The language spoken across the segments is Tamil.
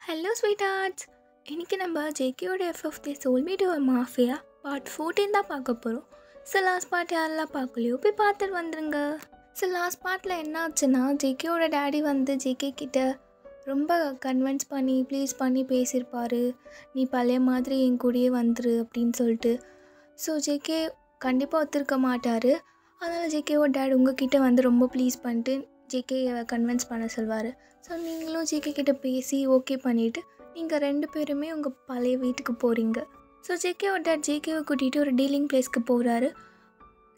Hello sweet arts. இன்றைக்கி நம்ம ஜேகேயோட எஃப்எஃப் தி சோல்மேட் ஒரு மாஃபியா பார்ட் 14 தான் பார்க்க போகிறோம். ஸோ லாஸ்ட் பார்ட் யாரெல்லாம் பார்க்கலையோ போய் பார்த்துட்டு வந்துடுங்க. ஸோ லாஸ்ட் பார்ட்டில் என்ன ஆச்சுன்னா, ஜேகேயோட டேடி வந்து ஜேகே கிட்ட ரொம்ப கன்வின்ஸ் பண்ணி ப்ளீஸ் பண்ணி பேசியிருப்பார். நீ பழைய மாதிரி என் கூடயே வந்துரு அப்படின்னு சொல்லிட்டு. ஸோ ஜேகே கண்டிப்பாக ஒத்துருக்க மாட்டார். அதனால் ஜேகேவோட டேட் உங்ககிட்ட வந்து ரொம்ப ப்ளீஸ் பண்ணிட்டு ஜேகேயை கன்வின்ஸ் பண்ண சொல்வார். ஸோ நீங்களும் ஜேகே கிட்ட பேசி ஓகே பண்ணிவிட்டு நீங்கள் 2 பேருமே உங்கள் பழைய வீட்டுக்கு போகிறீங்க. ஸோ ஜேகேவோட டேட் ஜேகேவை கூட்டிகிட்டு ஒரு டீலிங் பிளேஸ்க்கு போகிறாரு.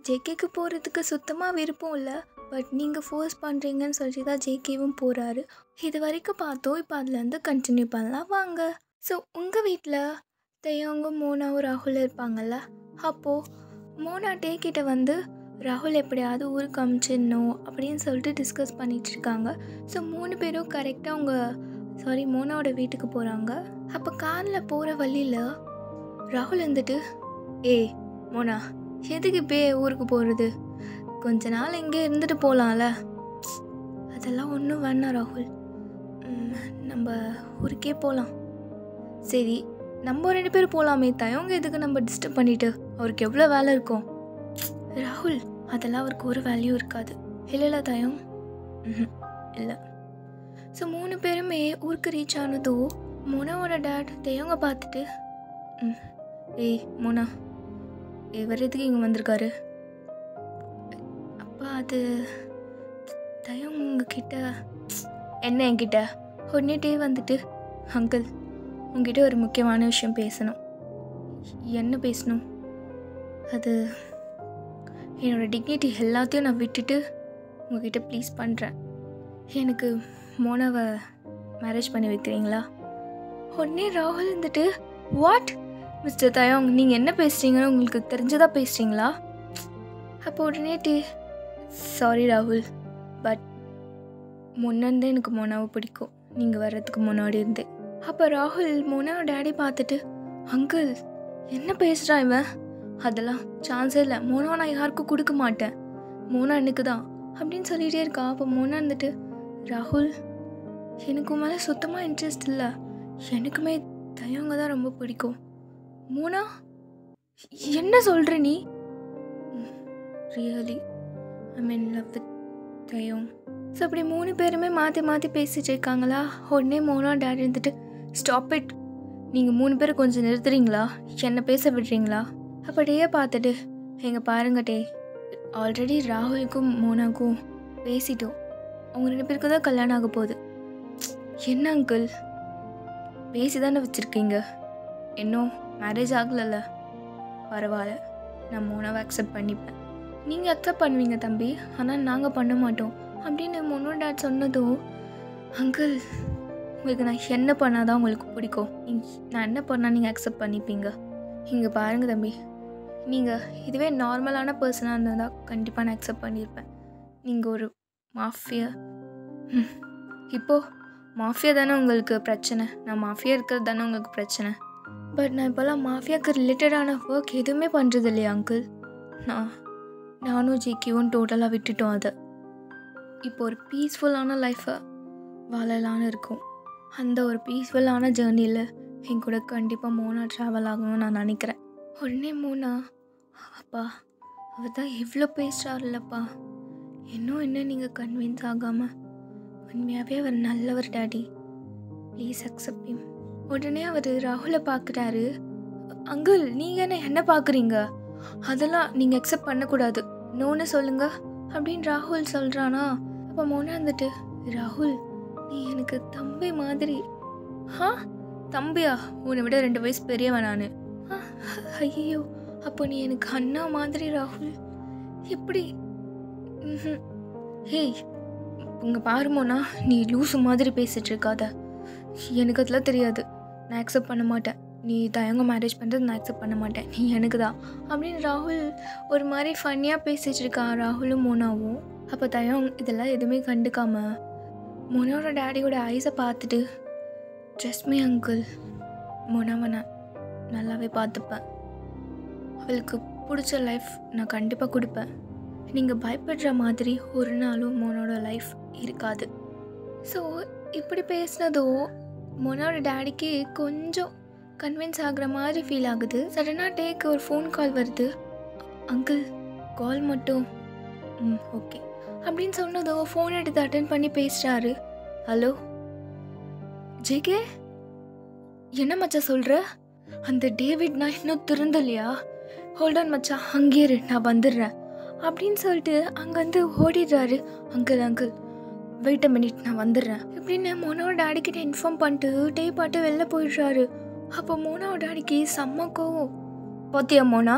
ஜேகேக்கு போகிறதுக்கு சுத்தமாக விருப்பம் இல்லை, பட் நீங்கள் ஃபோர்ஸ் பண்ணுறீங்கன்னு சொல்லிட்டு தான் ஜேகேவும் போகிறாரு. இது வரைக்கும் பார்த்தோம். இப்போ அதுலேருந்து கண்டினியூ பண்ணலாம் வாங்க. ஸோ உங்கள் வீட்டில் தையவங்க மோனாவும் ராகுல் இருப்பாங்கள்ல. அப்போது மோனா டே கிட்ட வந்து ராகுல் எப்படியாவது ஊருக்கு அமிச்சிடணும் அப்படின்னு சொல்லிட்டு டிஸ்கஸ் பண்ணிகிட்ருக்காங்க. ஸோ 3 பேரும் கரெக்டாக மோனாவோட வீட்டுக்கு போகிறாங்க. அப்போ காரில் போகிற வழியில் ராகுல் வந்துட்டு, ஏய் மோனா, எதுக்கு இப்போ ஊருக்கு போகிறது, கொஞ்ச நாள் இங்கே இருந்துட்டு போகலாம்ல. அதெல்லாம் ஒன்றும் வேணாம் ராகுல், நம்ம ஊருக்கே போகலாம். சரி நம்ம 2 பேரும் போகலாமே, தயவங்க எதுக்கு நம்ம டிஸ்டர்ப் பண்ணிவிட்டு, அவருக்கு எவ்வளோ வேலை இருக்கும். ராகுல், அதெல்லாம் அவருக்கு ஒரு வேல்யூ இருக்காது. இல்லைல்ல தயம், இல்லை. ஸோ 3 பேருமே ஊருக்கு ரீச் ஆனதோ மோனாவோட டேட் தையவங்க பார்த்துட்டு, ஏய் மோனா, இவர் எதுக்கு இங்கே வந்திருக்காரு. அப்பா அது தயம் உங்ககிட்ட. என்ன என்கிட்ட ஒன்னிட்டே வந்துட்டு, அங்கிள் உங்ககிட்ட ஒரு முக்கியமான விஷயம் பேசணும். என்ன பேசணும்? அது என்னோடய டிக்னிட்டி எல்லாத்தையும் நான் விட்டுட்டு உங்ககிட்ட ப்ளீஸ் பண்ணுறேன். எனக்கு மோனாவை மேரேஜ் பண்ணி வைக்கிறீங்களா? உடனே ராகுல் வந்துட்டு, வாட் மிஸ்டர் தயோங், நீங்கள் என்ன பேசுகிறீங்கன்னு உங்களுக்கு தெரிஞ்சதாக பேசுகிறீங்களா? அப்போ உடனே சாரி ராகுல், பட் முன்னே எனக்கு மோனாவை பிடிக்கும், நீங்கள் வர்றதுக்கு முன்னாடி இருந்தே. அப்போ ராகுல் மோனாவை டேடி பார்த்துட்டு, அங்கிள் என்ன பேசுகிறான் இவன், அதெல்லாம் சான்ஸே இல்லை, மோனா நான் யாருக்கும் கொடுக்க மாட்டேன், மோனா எனக்கு தான் அப்படின்னு சொல்லிகிட்டே இருக்கா. அப்போ மோனா வந்துட்டு, ராகுல் எனக்கு மேலே சுத்தமாக இன்ட்ரெஸ்ட் இல்லை, எனக்குமே தயவங்க தான் ரொம்ப பிடிக்கும். மோனா என்ன சொல்கிற நீ? Really I mean love with them. So அப்படி 3 பேருமே மாற்றி மாற்றி பேசிகிட்டு இருக்காங்களா. உடனே மோனா டேடி இருந்துட்டு, ஸ்டாப் இட், நீங்கள் 3 பேரும் கொஞ்சம் நிறுத்துறீங்களா, என்னை பேச விடுறீங்களா? அப்படியே பார்த்துட்டு, எங்கள் பாருங்க டே, ஆல்ரெடி ராகுலுக்கும் மோனாவுக்கும் பேசிட்டோம், அவங்க 2 பேருக்கு தான் கல்யாணம் ஆக போகுது. என்ன அங்கிள் பேசி தானே வச்சுருக்கீங்க, இன்னும் மேரேஜ் ஆகலைல்ல. பரவாயில்ல, நான் மோனாவை அக்செப்ட் பண்ணிப்பேன். நீங்கள் அக்செப்ட் பண்ணுவீங்க தம்பி, ஆனால் நாங்கள் பண்ண மாட்டோம் அப்படின்னு மோனோ டேட் சொன்னதும், அங்கிள் உங்களுக்கு நான் என்ன பண்ணால் தான் உங்களுக்கு பிடிக்கும், நான் என்ன பண்ணால் நீங்கள் அக்செப்ட் பண்ணிப்பீங்க? இங்கே பாருங்கள் தம்பி, நீங்கள் இதுவே நார்மலான பர்சனாக இருந்தால் தான் கண்டிப்பாக நான் அக்செப்ட் பண்ணியிருப்பேன். நீங்கள் ஒரு மாஃபியா, இப்போது மாஃபியா தானே உங்களுக்கு பிரச்சனை, நான் மாஃபியா இருக்கிறது தானே உங்களுக்கு பிரச்சனை. பட் நான் இப்போல்லாம் மாஃபியாவுக்கு ரிலேட்டடான ஒர்க் எதுவுமே பண்ணுறது இல்லையா அங்கிள். நானும் ஜேகேவும் டோட்டலாக விட்டுட்டோம் அதை. இப்போ ஒரு பீஸ்ஃபுல்லான லைஃப்பை வாழலான்னு இருக்கும். அந்த ஒரு பீஸ்ஃபுல்லான ஜேர்னியில் என் கூட கண்டிப்பாக மோனா ட்ராவல் ஆகணும்னு நான் நினைக்கிறேன். உடனே மோனா, அப்பா அவர் தான் எவ்வளோ பேசுகிறாருல்லப்பா, இன்னும் என்ன நீங்கள் கன்வின்ஸ் ஆகாமல், உண்மையாகவே அவர் நல்லவர் டாடி, ப்ளீஸ் அக்செப்ட் ஹிம். உடனே அவர் ராகுலை பார்க்குறாரு. அங்கிள் நீங்கள் என்ன பார்க்குறீங்க, அதெல்லாம் நீங்கள் அக்செப்ட் பண்ணக்கூடாது, நோன்னு சொல்லுங்க அப்படின்னு ராகுல் சொல்கிறானா. அப்போ மோனா வந்துட்டு, ராகுல் நீ எனக்கு தம்பி மாதிரி. தம்பியா? உன்னை விட 2 வயசு பெரியவன் நான். ஐயோ, அப்போ நீ எனக்கு அண்ணா மாதிரி ராகுல், எப்படி? ஹேய் இங்கே பாருமோனா, நீ லூசு மாதிரி பேசிகிட்டு இருக்காத, எனக்கு அதெல்லாம் தெரியாது, நான் அக்செப்ட் பண்ண மாட்டேன், நீ தயங்க மேரேஜ் பண்ணுறது நான் அக்செப்ட் பண்ண மாட்டேன், நீ எனக்கு தான் அப்படின்னு ராகுல் ஒரு மாதிரி ஃபன்னியாக பேசிகிட்டு இருக்கான், ராகுலும் மோனாவும். அப்போ தயங் இதெல்லாம் எதுவுமே கண்டுக்காம மோனாவோட டேடியோட ஐஸை பார்த்துட்டு, ட்ரஸ்ட் மீ அங்கிள், மோனாவை நான் நல்லாவே பார்த்துப்பேன், அவளுக்கு பிடிச்ச லைஃப் நான் கண்டிப்பாக கொடுப்பேன், நீங்கள் பயப்படுற மாதிரி ஒரு நாளும் மோனோட லைஃப் இருக்காது. ஸோ இப்படி பேசினதோ மோனாவோட டேடிக்கு கொஞ்சம் கன்வின்ஸ் ஆகுற மாதிரி ஃபீல் ஆகுது. சடனாக டேக்கு ஒரு ஃபோன் கால் வருது. அங்கிள் கால் மட்டும் ஓகே அப்படின்னு சொன்னதோ ஃபோன் எடுத்து அட்டென்ட் பண்ணி பேசுகிறாரு. ஹலோ ஜேகே, என்ன மச்சா சொல்கிற? அந்த டேவிட் நான் இன்னும் திருந்தலையா? ஹோல்டான் மச்சா, அங்கே இரு, நான் வந்துடுறேன் அப்படின்னு சொல்லிட்டு அங்கேருந்து ஓடிடுறாரு. அங்கிள் வெயிட் அ மினிட், நான் வந்துடுறேன் இப்படின்னு மோனாவோட டேடிக்கிட்ட இன்ஃபார்ம் பண்ணிட்டு டே பாட்டு வெளில போயிடுறாரு. அப்போ மோனாவோட டேடிக்கு செம்ம கோவம். பார்த்தியா மோனா,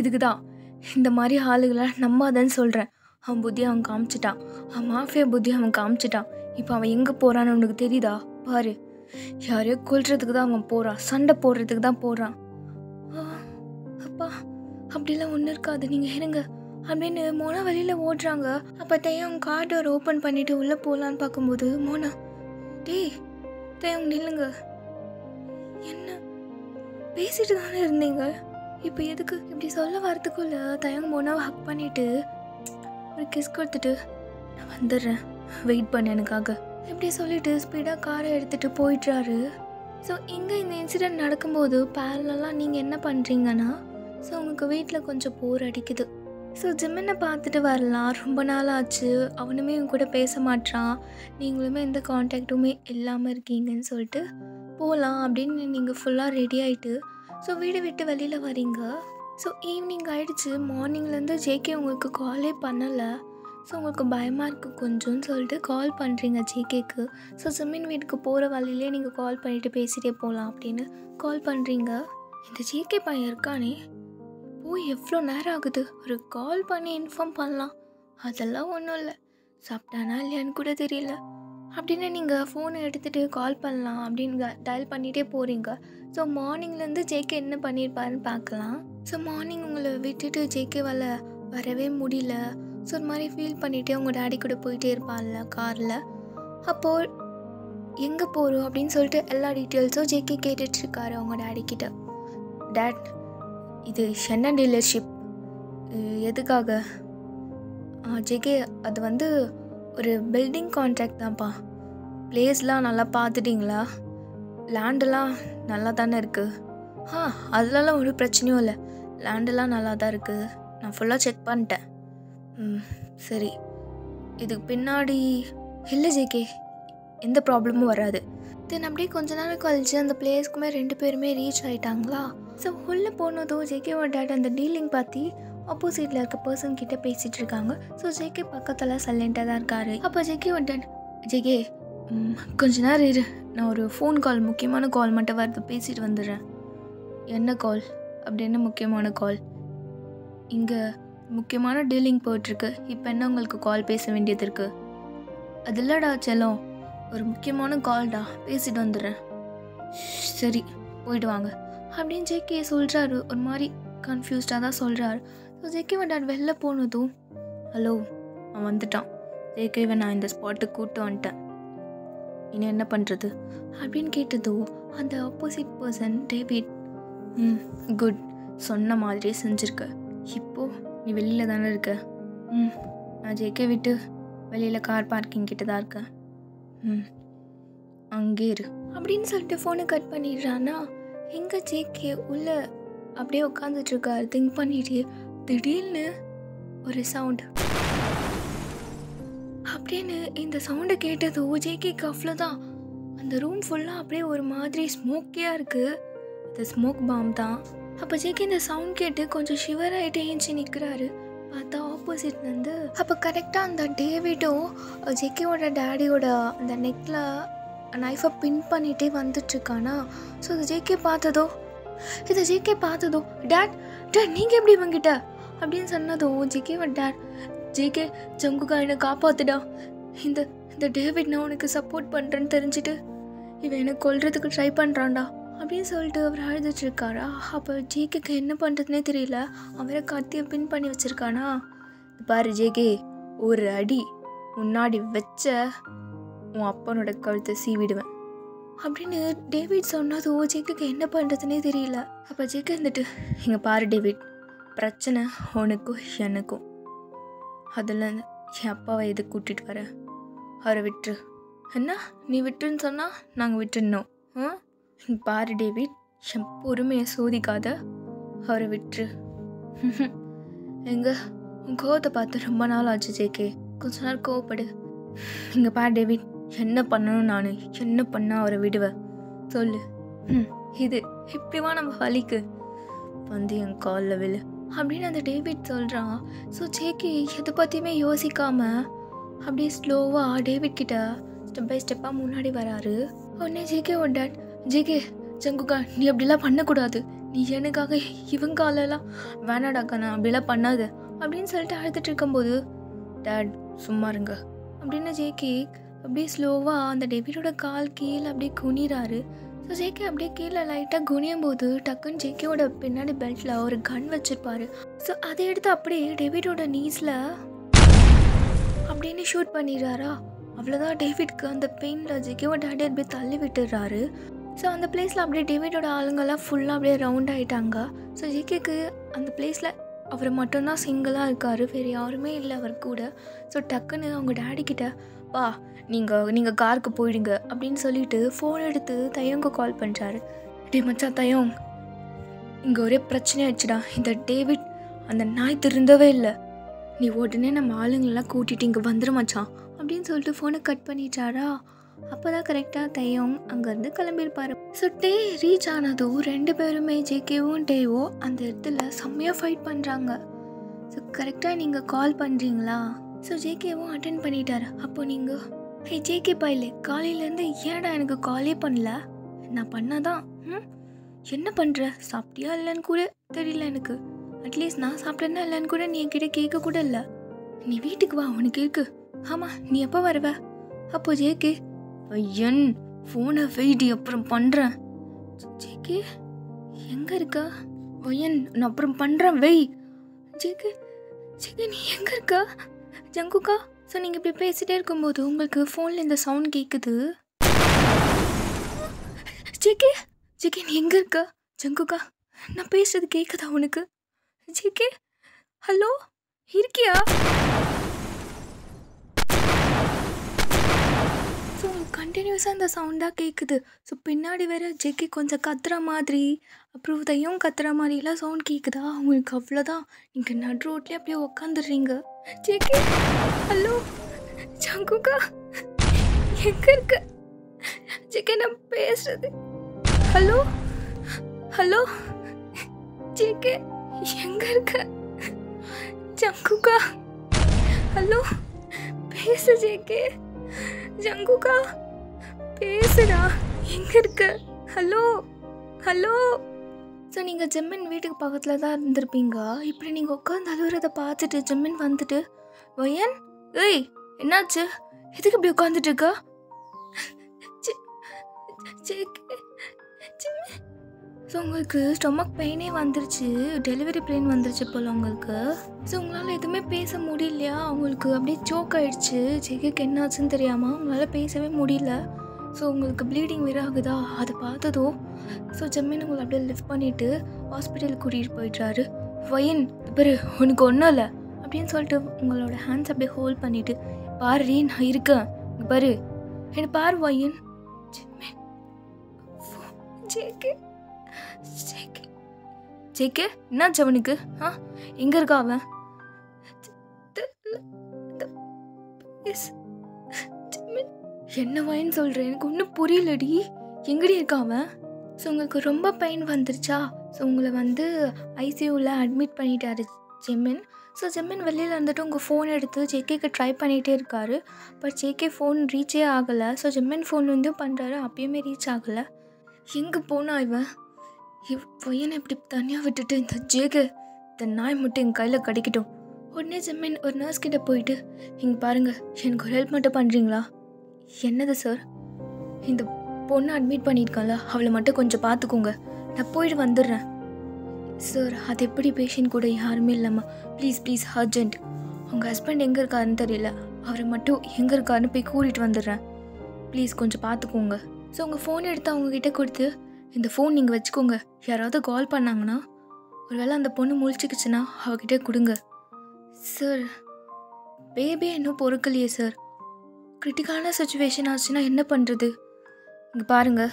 இதுக்கு தான் இந்த மாதிரி ஆளுகளை நம்பாதன்னு சொல்கிறேன். அவன் புத்தி அவன் காமிச்சிட்டான், அவன் மாஃபியா புத்தி அவன் காமிச்சிட்டான். இப்போ அவன் எங்கே போகிறான்னு உனக்கு தெரியுதா? பாரு, யாரையோ கொல்றதுக்கு தான் அவன் போகிறான், சண்டை போடுறதுக்கு தான் போகிறான். அப்பா அப்படிலாம் ஒன்றும் இருக்காது, நீங்கள் இருங்க அப்படின்னு மோனா வெளியில் ஓடுறாங்க. அப்போ தையம் கார் டோர் ஓப்பன் பண்ணிவிட்டு உள்ளே போகலான்னு பார்க்கும்போது மோனா, டேய் தையம் நில்லுங்க, என்ன பேசிட்டு தானே இருந்தீங்க, இப்போ எதுக்கு இப்படி சொல்ல வரத்துக்குள்ள தயங்க மோனாவை ஹக் பண்ணிவிட்டு ஒரு கிஸ் கொடுத்துட்டு நான் வந்துடுறேன், வெயிட் பண்ண எனக்காக இப்படி சொல்லிட்டு ஸ்பீடாக காரை எடுத்துகிட்டு போயிடுறாரு. ஸோ இங்கே இந்த இன்சிடெண்ட் நடக்கும்போது பேரலாம் நீங்கள் என்ன பண்ணுறீங்கன்னா, ஸோ உங்களுக்கு வீட்டில் கொஞ்சம் போர் அடிக்குது. ஸோ ஜிம்மினை பார்த்துட்டு வரலாம், ரொம்ப நாள் ஆச்சு, அவனுமே இவங்க கூட பேச மாட்டான், நீங்களுமே எந்த கான்டாக்டுமே இல்லாமல் இருக்கீங்கன்னு சொல்லிட்டு போகலாம் அப்படின்னு நீங்கள் ஃபுல்லாக ரெடி ஆகிட்டு ஸோ வீடு விட்டு வெளியில் வரீங்க. ஸோ ஈவினிங் ஆகிடுச்சு. மார்னிங்லேருந்து ஜேகே உங்களுக்கு காலே பண்ணலை. ஸோ உங்களுக்கு பயமாக இருக்குது கொஞ்சம்னு சொல்லிட்டு கால் பண்ணுறீங்க ஜேகேக்கு. ஸோ ஜிம்மின் வீட்டுக்கு போகிற வழியிலே நீங்கள் கால் பண்ணிவிட்டு பேசிகிட்டே போகலாம் அப்படின்னு கால் பண்ணுறீங்க. இந்த ஜேகே பையன் இருக்கானே, போய் எவ்வளோ நேரம் ஆகுது, ஒரு கால் பண்ணி இன்ஃபார்ம் பண்ணலாம், அதெல்லாம் ஒன்றும் இல்லை, சாப்பிட்டானா இல்லையான்னு கூட தெரியல அப்படின்னு நீங்கள் ஃபோனை எடுத்துகிட்டு கால் பண்ணலாம் அப்படின்னு டயல் பண்ணிகிட்டே போகிறீங்க. ஸோ மார்னிங்லேருந்து ஜேகே என்ன பண்ணியிருப்பாருன்னு பார்க்கலாம். ஸோ மார்னிங் உங்களை விட்டுட்டு ஜேகேவால் வரவே முடியல. ஸோ ஒரு மாதிரி ஃபீல் பண்ணிவிட்டு உங்கள் டேடி கூட போயிட்டே இருப்பான்ல காரில். அப்போது எங்கே போகிறோம் அப்படின்னு சொல்லிட்டு எல்லா டீட்டெயில்ஸும் ஜேகே கேட்டுட்ருக்காரு அவங்க டேடிக்கிட்ட. டேட், இது என்ன டீலர்ஷிப், எதுக்காக? ஜேகே, அது வந்து ஒரு பில்டிங் கான்ட்ராக்ட் தான்ப்பா. பிளேஸ்லாம் நல்லா பார்த்துட்டிங்களா? லேண்டெல்லாம் நல்லா தானே இருக்குது? அதுலலாம் ஒரு பிரச்சனையும் இல்லை, லேண்டெல்லாம் நல்லா தான் இருக்குது, நான் ஃபுல்லாக செக் பண்ணிட்டேன். சரி, இதுக்கு பின்னாடி இல்லை ஜேகே, எந்த ப்ராப்ளமும் வராது. தென் அப்படியே கொஞ்ச நேரம் கழிச்சு அந்த பிளேஸ்க்குமே 2 பேருமே ரீச் ஆகிட்டாங்களா. ஸோ உள்ளே போனதும் ஜேகேவோட டேட் அந்த டீலிங் பார்த்து ஆப்போசிட்டில் இருக்க பர்சன் கிட்டே பேசிகிட்டு இருக்காங்க. ஸோ ஜேகே பக்கத்தில் சைலண்ட்டாக தான் இருக்காரு. அப்போ ஜேகேவோட டேட், ஜேகே கொஞ்ச நேரம் இரு, நான் ஒரு ஃபோன் கால், முக்கியமான கால் மட்டும் வரது, பேசிட்டு வந்துடுறேன். என்ன கால்? அப்படின்னு முக்கியமான கால், இங்கே முக்கியமான டீலிங் போயிட்டுருக்கு, இப்போ என்ன உங்களுக்கு கால் பேச வேண்டியது இருக்குது? அது இல்லைடா செல்லம், ஒரு முக்கியமான கால்டா, பேசிட்டு வந்துடுறேன். சரி போயிட்டு வாங்க அப்படின்னு ஜேகே சொல்கிறாரு. ஒரு மாதிரி கன்ஃபியூஸ்டாக தான் சொல்கிறாரு. ஸோ ஜேகேவை டாட் வெளில போனதும், ஹலோ அவன் வந்துட்டான், ஜேகேவை நான் இந்த ஸ்பாட்டுக்கு கூப்பிட்டு வந்துட்டேன், இனி என்ன பண்ணுறது அப்படின்னு கேட்டதும் அந்த ஆப்போசிட் பர்சன் டேவிட், குட், சொன்ன மாதிரியே செஞ்சுருக்க, இப்போது நீ வெளியில் தானே இருக்க? நான் ஜேகே விட்டு வெளியில் கார் பார்க்கிங் கிட்ட தான் இருக்கேன், அங்கே இரு அப்படின்னு சொல்லிட்டு ஃபோனை கட் பண்ணிடுறான்னா. எங்கே ஜேகே உள்ளே அப்படியே உட்காந்துட்ருக்காரு திங்க் பண்ணிட்டு, திடீர்னு ஒரு சவுண்டு அப்படின்னு இந்த சவுண்டை கேட்டதோ ஜேகேக்கு அவ்வளோதான். அந்த ரூம் ஃபுல்லாக அப்படியே ஒரு மாதிரி ஸ்மோக்கியாக இருக்குது, அது ஸ்மோக் பாம் தான். அப்போ ஜேகே இந்த சவுண்ட் கேட்டு கொஞ்சம் ஷிவர் ஆகிட்டு ஏஞ்சி நிற்கிறாரு. பார்த்தா ஆப்போசிட்லேருந்து அப்போ கரெக்டாக அந்த டேவிடும் ஜேகேவோட டேடியோட அந்த நெக்கில் நைஃபை பின் பண்ணிகிட்டே வந்துட்டுருக்கானா. ஸோ இது ஜேகே பார்த்ததோ டேட் டேட் நீங்கள் எப்படி இவங்கிட்ட அப்படின்னு சொன்னதும் ஜேகேவோட டேட், ஜேகே ஜங்குகா என்னை காப்பாத்துடா, இந்த டேவிட் நான் உனக்கு சப்போர்ட் பண்ணுறேன்னு தெரிஞ்சுட்டு இவன் என்னை கொல்றதுக்கு ட்ரை பண்ணுறான்டா அப்படின்னு சொல்லிட்டு அவர் அழுதுட்ருக்காரா. அப்போ ஜேகேக்கு என்ன பண்ணுறதுனே தெரியல, அவரை கத்தியை பின் பண்ணி வச்சுருக்கானா. பாரு ஜேகே, ஒரு அடி முன்னாடி வச்ச உன் அப்பனோட கழுத்தை சீவிடுவேன் அப்படின்னு டேவிட் சொன்னதும் ஜேகேக்கு என்ன பண்ணுறதுனே தெரியல. அப்போ ஜேகே இருந்துட்டு, இங்கே பாரு டேவிட், பிரச்சனை உனக்கும் எனக்கும், அதில் என் அப்பாவை எது கூட்டிகிட்டு வர, அவரை விட்டுரு. என்ன நீ விட்டுன்னு சொன்னால் நாங்கள் விட்டுடணும், ஆ பாரு டேவிட், என் பொறுமையை சோதிக்காத, அவரை விட்டுரு. எங்க உன் கோவத்தை பார்த்து ரொம்ப நாள் ஆச்சு ஜேகே, கொஞ்ச நேரம் கோவப்படு. இங்கே பாரு டேவிட், என்ன பண்ணணும், நான் என்ன பண்ணால் அவரை விடுவேன் சொல்லு. இது இப்படிவா நம்ம வலிக்கு வந்து என் காலில் விழு அப்படின்னு அந்த டேவிட் சொல்கிறான். ஸோ ஜேகே எதை பற்றியுமே யோசிக்காமல் அப்படியே ஸ்லோவாக டேவிட் கிட்ட ஸ்டெப் பை ஸ்டெப்பாக முன்னாடி வராரு. உடனே ஜேகே ஒரு டேட், ஜேகே ஜங்குக்கா நீ அப்படிலாம் பண்ணக்கூடாது, நீ எனக்காக இவங்க காலெல்லாம் வேணாடாக்கா, நான் அப்படிலாம் பண்ணாது அப்படின்னு சொல்லிட்டு அழுதுட்டு இருக்கும்போது, டேட் சும்மா இருங்க அப்படின்னு ஜேகே அப்படியே ஸ்லோவாக அந்த டேவிடோட கால் கீழே அப்படியே குனிறாரு. ஸோ ஜேகே அப்படியே கீழே லைட்டாக குனியும் போது டக்குன்னு ஜேகேவோட பின்னாடி பெல்ட்டில் ஒரு கன் வச்சுருப்பாரு. ஸோ அதை எடுத்து அப்படியே டேவிடோட நீஸில் அப்படின்னு ஷூட் பண்ணிடுறாரா. அவ்வளோதான், டேவிட்க்கு அந்த பெயினில் ஜேகேவோட டேடி அப்படியே தள்ளி விட்டுடுறாரு. ஸோ அந்த பிளேஸில் அப்படியே டேவிடோட ஆளுங்கெல்லாம் ஃபுல்லாக அப்படியே ரவுண்ட் ஆகிட்டாங்க. ஸோ ஜேகேக்கு அந்த பிளேஸில் அவர் மட்டும்தான் சிங்கிளாக இருக்கார், வேறு யாருமே இல்லை அவர் கூட. ஸோ டக்குன்னு அவங்க டேடிக்கிட்ட, வா நீங்கள் காருக்கு போயிடுங்க அப்படின்னு சொல்லிட்டு ஃபோன் எடுத்து தையங்க கால் பண்ணுறாரு. டே மச்சான் தையம், இங்கே ஒரே பிரச்சனை ஆயிடுச்சுடா, இந்த டேவிட் அந்த நாய் திருந்தவே இல்லை, நீ உடனே நம்ம ஆளுங்களெல்லாம் கூட்டிகிட்டு இங்கே வந்துரு மச்சான் அப்படின்னு சொல்லிட்டு ஃபோனை கட் பண்ணிட்டாரா. அப்போ தான் கரெக்டாக தையம் அங்கேருந்து கிளம்பியிருப்பார். ஸோ டே ரீச் ஆனதும் 2 பேருமே ஜேகேவும் டேவோ அந்த இடத்துல செம்மையாக ஃபைட் பண்ணுறாங்க. ஸோ கரெக்டாக நீங்கள் கால் பண்ணுறீங்களா? ஸோ ஜேகேவும் அட்டென்ட் பண்ணிட்டார். அப்போ நீங்கள், ஹே ஜேகே பாயிலே, காலையிலேருந்து ஏன்டா எனக்கு காலே பண்ணல? நான் பண்ணாதான் என்ன பண்ணுற, சாப்பிட்டியா இல்லைன்னு கூட தெரியல எனக்கு, அட்லீஸ்ட் நான் சாப்பிட்டேன்னா இல்லைன்னு கூட நீ என்கிட்ட கேட்க கூட இல்லை, நீ வீட்டுக்கு வா உனக்கு இருக்கு. ஆமாம் நீ எப்போ வருவ? அப்போ ஜேகே, ஐயன் ஃபோனை வெயிட் அப்புறம் பண்ணுறேன். ஜேகே எங்கே இருக்கா? ஐயன் நான் அப்புறம் பண்ணுறேன் வெய். ஜேகே ஜேகே நீ எங்கே இருக்கா? ஜங்குக்கா, ஸோ நீங்கள் இப்படி பேசிகிட்டே இருக்கும்போது உங்களுக்கு ஃபோனில் இந்த சவுண்ட் கேட்குது. ஜேகே ஜேகே நீ எங்கே இருக்கா? ஜங்குக்கா நான் பேசுறது கேட்குதா உனக்கு? ஜேகே ஹலோ இருக்கியா? ஸோ உங்களுக்கு கண்டினியூஸாக அந்த சவுண்டாக கேட்குது. ஸோ பின்னாடி வேறு ஜேகே கொஞ்சம் கத்துற மாதிரி, அப்புறம் தையும் கத்துற மாதிரிலாம் சவுண்ட் கேட்குதா உங்களுக்கு. அவ்வளோதான், நீங்கள் நடு ரோட்லேயே அப்படியே உக்காந்துடுறீங்க. ஜேகே ஹலோ ஜங்குக்கா எங்கே இருக்க? ஜேகே நான் பேசுறது, ஹலோ ஹலோ ஜேகே எங்கே இருக்க? ஜங்குக்கா ஹலோ பேசு ஜேகே, ஜங்குக்கா பேசுடா, எங்கே இருக்க? Hello hello. ஸோ நீங்கள் ஜெம்மின் வீட்டுக்கு பக்கத்தில் தான் இருந்திருப்பீங்க. இப்படி நீங்கள் உட்காந்து அழுகிறத பார்த்துட்டு ஜெம்மின் வந்துட்டு, வயன் ஏய் என்னாச்சு, எதுக்கு இப்படி உட்காந்துட்டு இருக்கா? ஸோ உங்களுக்கு ஸ்டொமக் பெயினே வந்துருச்சு, டெலிவரி பெயின் வந்துருச்சு போல் உங்களுக்கு. ஸோ உங்களால் எதுவுமே பேச முடியலையா? அவங்களுக்கு அப்படியே சோக் ஆகிடுச்சு, ஜேகேக்கு என்னாச்சுன்னு தெரியாமல் உங்களால் பேசவே முடியல. ஸோ உங்களுக்கு ப்ளீடிங் வேறு ஆகுதா, அதை பார்த்ததோ ஸோ ஜெம்மின் உங்களை அப்படியே லிஃப்ட் பண்ணிவிட்டு ஹாஸ்பிட்டலுக்கு கூட்டிகிட்டு போயிட்டாரு. வயன் பாரு உனக்கு ஒன்றும் இல்லை அப்படின்னு சொல்லிட்டு உங்களோட ஹேண்ட்ஸ் அப்படியே ஹோல்ட் பண்ணிவிட்டு, பாரு நான் இருக்கேன் பாரு என்ன பாரு வயன். ஜேகே ஜேகே ஜேகே என்னாச்சு அவனுக்கு? எங்கே இருக்கா அவன்? என்ன வயன்னு சொல்கிறேன், எனக்கு ஒன்றும் புரியலடி, எங்கடி இருக்கா அவன்? ஸோ உங்களுக்கு ரொம்ப பெயின் வந்துருச்சா? ஸோ உங்களை வந்து ஐசியூவில் அட்மிட் பண்ணிட்டாரு ஜெம்மின். ஸோ ஜெம்மின் வெளியில் இருந்துட்டு உங்கள் ஃபோன் எடுத்து ஜேகேக்கு ட்ரை பண்ணிகிட்டே இருக்காரு. பட் ஜேகே ஃபோன் ரீச்சே ஆகலை. ஸோ ஜெம்மின் ஃபோன் வந்து பண்ணுறாரு, அப்பயுமே ரீச் ஆகலை. எங்கே போனா இவன்? பையனை இப்படி தனியாக விட்டுட்டு இந்த ஜேகே இந்த நாய் மட்டும் என் கையில் கிடைக்கட்டும். உடனே ஜெம்மின் ஒரு நர்ஸ் கிட்டே போயிட்டு, இங்கே பாருங்கள் எனக்கு ஒரு ஹெல்ப் மட்டும் பண்ணுறீங்களா? என்னது சார்? இந்த பொண்ணை அட்மிட் பண்ணியிருக்காங்களா, அவளை மட்டும் கொஞ்சம் பார்த்துக்கோங்க, நான் போயிட்டு வந்துடுறேன். சார் அது எப்படி பேஷண்ட் கூட யாருமே இல்லாமல், ப்ளீஸ் ப்ளீஸ் அர்ஜென்ட், உங்கள் ஹஸ்பண்ட் எங்கே இருக்காருன்னு தெரியல, அவரை மட்டும் எங்கே இருக்காருன்னு போய் கூட்டிகிட்டு வந்துடுறேன், ப்ளீஸ் கொஞ்சம் பார்த்துக்கோங்க. ஸோ உங்கள் ஃபோன் எடுத்து அவங்கக்கிட்ட கொடுத்து, இந்த ஃபோன் நீங்கள் வச்சுக்கோங்க, யாராவது கால் பண்ணாங்கன்னா ஒருவேளை அந்த பொண்ணு முழிச்சிக்கிச்சுன்னா அவகிட்ட கொடுங்க. சார் பேபியே இன்னும் பொறுக்கலையே சார், கிரிட்டிக்கலான சுச்சுவேஷன் ஆச்சுன்னா என்ன பண்ணுறது? இங்கே பாருங்கள்,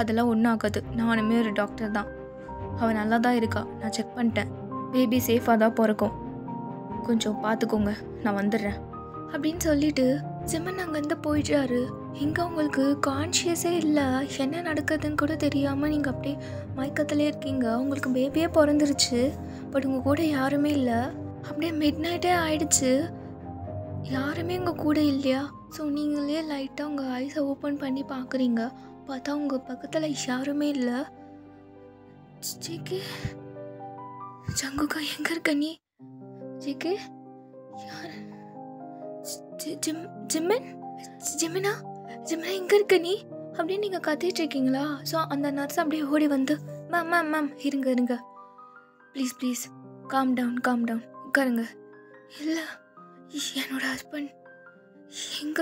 அதெல்லாம் ஒன்றும் ஆகாது. நானுமே ஒரு டாக்டர் தான். அவள் நல்லா தான் இருக்கா. நான் செக் பண்ணிட்டேன். பேபி சேஃபாக தான் பிறக்கும். கொஞ்சம் பார்த்துக்கோங்க, நான் வந்துடுறேன் அப்படின்னு சொல்லிட்டு ஜிமன் அங்கேருந்து போயிடுறாரு. இங்கே உங்களுக்கு கான்ஷியஸே இல்லை. என்ன நடக்குதுன்னு கூட தெரியாமல் நீங்கள் அப்படியே மயக்கத்திலே இருக்கீங்க. உங்களுக்கு பேபியே பிறந்துருச்சு. பட் உங்கள் கூட யாருமே இல்லை. அப்படியே மிட் நைட்டே ஆயிடுச்சு. யாருமே உங்கள் கூட இல்லையா? ஸோ நீங்களே லைட்டாக உங்கள் ஐஸை ஓப்பன் பண்ணி பார்க்குறீங்க. பார்த்தா உங்கள் பக்கத்தில் யாருமே இல்லை. ஜேகே, ஜங்குகா எங்கே இருக்க நீ? ஜேகே, யார்? ஜிம்மன், ஜிம்மனா, ஜிம்மனா எங்கே இருக்க நீ அப்படின்னு நீங்கள் கத்திட்டு இருக்கீங்களா? ஸோ அந்த நர்ஸ் அப்படியே ஓடி வந்து, மேம் மேம் மேம் இருங்க இருங்க, ப்ளீஸ் ப்ளீஸ் காம் டவுன் உட்காருங்க. இல்லை, என்னோட ஹஸ்பண்ட் எங்க?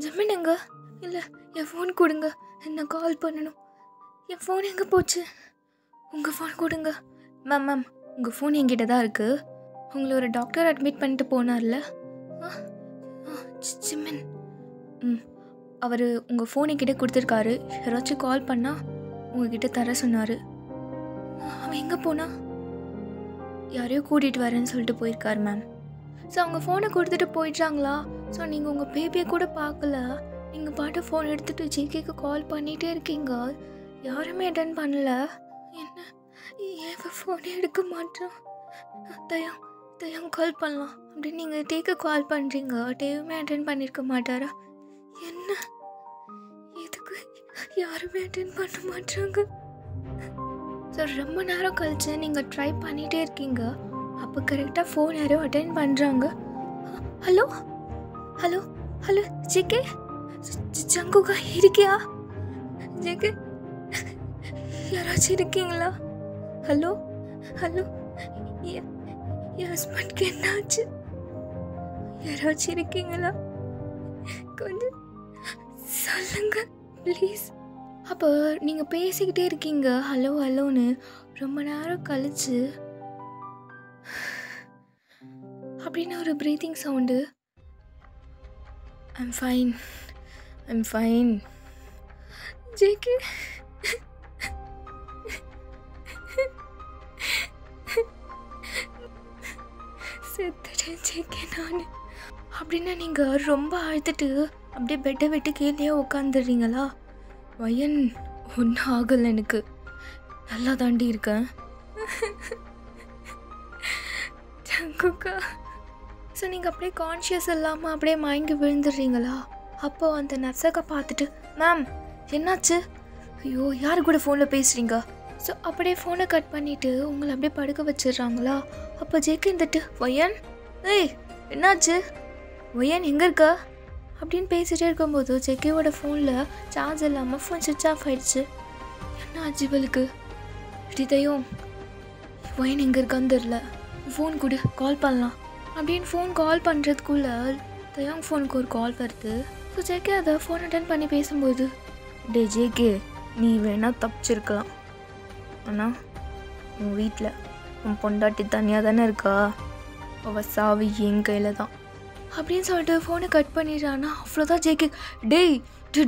ஜிம்மன் எங்க? இல்லை, என் ஃபோன் கொடுங்க, என்ன கால் பண்ணணும். என் ஃபோன் எங்கே போச்சு? உங்கள் ஃபோன் கொடுங்க. மேம் மேம் உங்கள் ஃபோன் என்கிட்ட தான் இருக்குது. உங்களை ஒரு டாக்டர் அட்மிட் பண்ணிட்டு போனார்ல ஜிம்மன். அவர் உங்கள் ஃபோன் என்கிட்ட கொடுத்துருக்காரு. யாராச்சும் கால் பண்ணால் உங்ககிட்ட தர சொன்னார். அவன் எங்கே போனா? யாரையோ கூட்டிகிட்டு வரேன்னு சொல்லிட்டு போயிருக்காரு மேம். ஸோ அவங்க ஃபோனை கொடுத்துட்டு போயிட்டாங்களா? ஸோ நீங்கள் உங்கள் பேபியை கூட பார்க்கல. நீங்கள் பாட்டு ஃபோன் எடுத்துகிட்டு ஜேகேக்கு கால் பண்ணிகிட்டே இருக்கீங்க. யாருமே அட்டன் பண்ணல. என்ன ஏன் ஃபோனே எடுக்க மாட்டோம்? தயம் கால் பண்ணலாம் அப்படின்னு நீங்கள் டேக்கு கால் பண்ணுறீங்க. டேவுமே அட்டன் பண்ணியிருக்க மாட்டாரா? என்ன எதுக்கு யாருமே அட்டன் பண்ண மாட்டாங்க? ஸோ ரொம்ப நேரம் கழிச்சு நீங்கள் ட்ரை பண்ணிகிட்டே இருக்கீங்க. அப்போ கரெக்டாக ஃபோன் யாரோ அட்டென்ட் பண்ணுறாங்க. ஹலோ ஹலோ ஹலோ ஜேகே, ஜங்குகா இருக்கியா? ஜேகே, யாராச்சும் இருக்கீங்களா? ஹலோ ஹலோ, என் ஹஸ்பண்ட்க்கு என்னாச்சு? யாராச்சும் இருக்கீங்களா? கொஞ்சம் சொல்லுங்க ப்ளீஸ். அப்போ நீங்கள் பேசிக்கிட்டே இருக்கீங்க ஹலோ ஹலோன்னு. ரொம்ப நேரம் கழிச்சு அப்படின்னு ஒரு breathing sound. I'm fine JK. செத்துட்டேன் ஜேகே நான் அப்படின்னா நீங்கள் ரொம்ப அழுத்துட்டு அப்படியே பெட்டை விட்டு கீழே உட்காந்துடுறீங்களா? வயன் ஒன்றும் ஆகலை, எனக்கு நல்லா தாண்டி இருக்கேன். ஜங்குகா. ஸோ நீங்கள் அப்படியே கான்ஷியஸ் இல்லாமல் அப்படியே மயங்கி விழுந்துடுறீங்களா? அப்போது அந்த நர்ஸக்கை பார்த்துட்டு, மேம் என்னாச்சு? ஐயோ, யார் கூட ஃபோனில் பேசுகிறீங்க? ஸோ அப்படியே ஃபோனை கட் பண்ணிவிட்டு உங்களை அப்படியே படுக்க வச்சிடுறாங்களா? அப்போ ஜேகே இருந்துட்டு, வயன் ஏய் என்னாச்சு? வயன் எங்கே இருக்கா அப்படின்னு பேசிகிட்டே இருக்கும்போது ஜேகேவோட ஃபோனில் சார்ஜ் இல்லாமல் ஃபோன் சுவிட்ச் ஆஃப் ஆகிடுச்சு. என்ன ஆச்சு இவளுக்கு? ஹிருதயம், வயன் எங்கே இருக்கான்னு தெரில, ஃபோன் கொடு கால் பண்ணலாம் அப்படின்னு ஃபோன் கால் பண்ணுறதுக்குள்ளே தயாங் ஃபோனுக்கு ஒரு கால் வருது. ஸோ ஜேகே அதை ஃபோன் அட்டன் பண்ணி பேசும்போது, டே ஜேகே, நீ வேணால் தப்பிச்சிருக்கலாம். ஆனால் உன் வீட்டில் உன் பொண்டாட்டி தனியாக தானே இருக்கா, அவள் சாவி என் கையில் தான் அப்படின்னு சொல்லிட்டு ஃபோனை கட் பண்ணிடுறான்னா அவ்வளோதான் ஜேகே. டேய்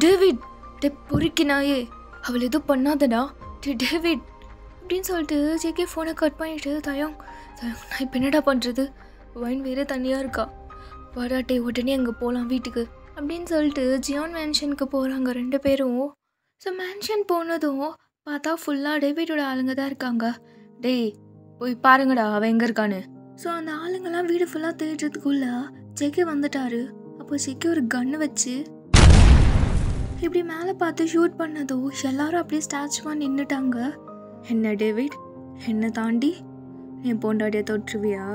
டேவிட், டே பொறுக்கினாயே, அவள் எதுவும் பண்ணாதடா டேவிட் அப்படின்னு சொல்லிட்டு ஜேகே ஃபோனை கட் பண்ணிவிட்டு, தயாங் நான் இப்போ என்னடா பண்ணுறது? வைன் வேறு தனியாக இருக்கா, வராட்டே உடனே அங்கே போகலாம் வீட்டுக்கு அப்படின்னு சொல்லிட்டு ஜியான் மேன்ஷனுக்கு போகிறாங்க 2 பேரும். ஸோ மேன்ஷன் போனதும் பார்த்தா ஃபுல்லாக டேவிடோட ஆளுங்க தான் இருக்காங்க. டேய் போய் பாருங்கடா அவன் எங்கே இருக்கான்னு. ஸோ அந்த ஆளுங்கெல்லாம் வீடு ஃபுல்லாக தேடுறதுக்குள்ளே ஜேகே வந்துட்டாரு. அப்போ ஜேகே ஒரு கன்று வச்சு இப்படி மேலே பார்த்து ஷூட் பண்ணதும் எல்லாரும் அப்படியே ஸ்டாச்சுவாக நின்றுட்டாங்க. என்ன டேவிட், என்னை தாண்டி என் பொண்டாட்டியை தொற்றுவியா?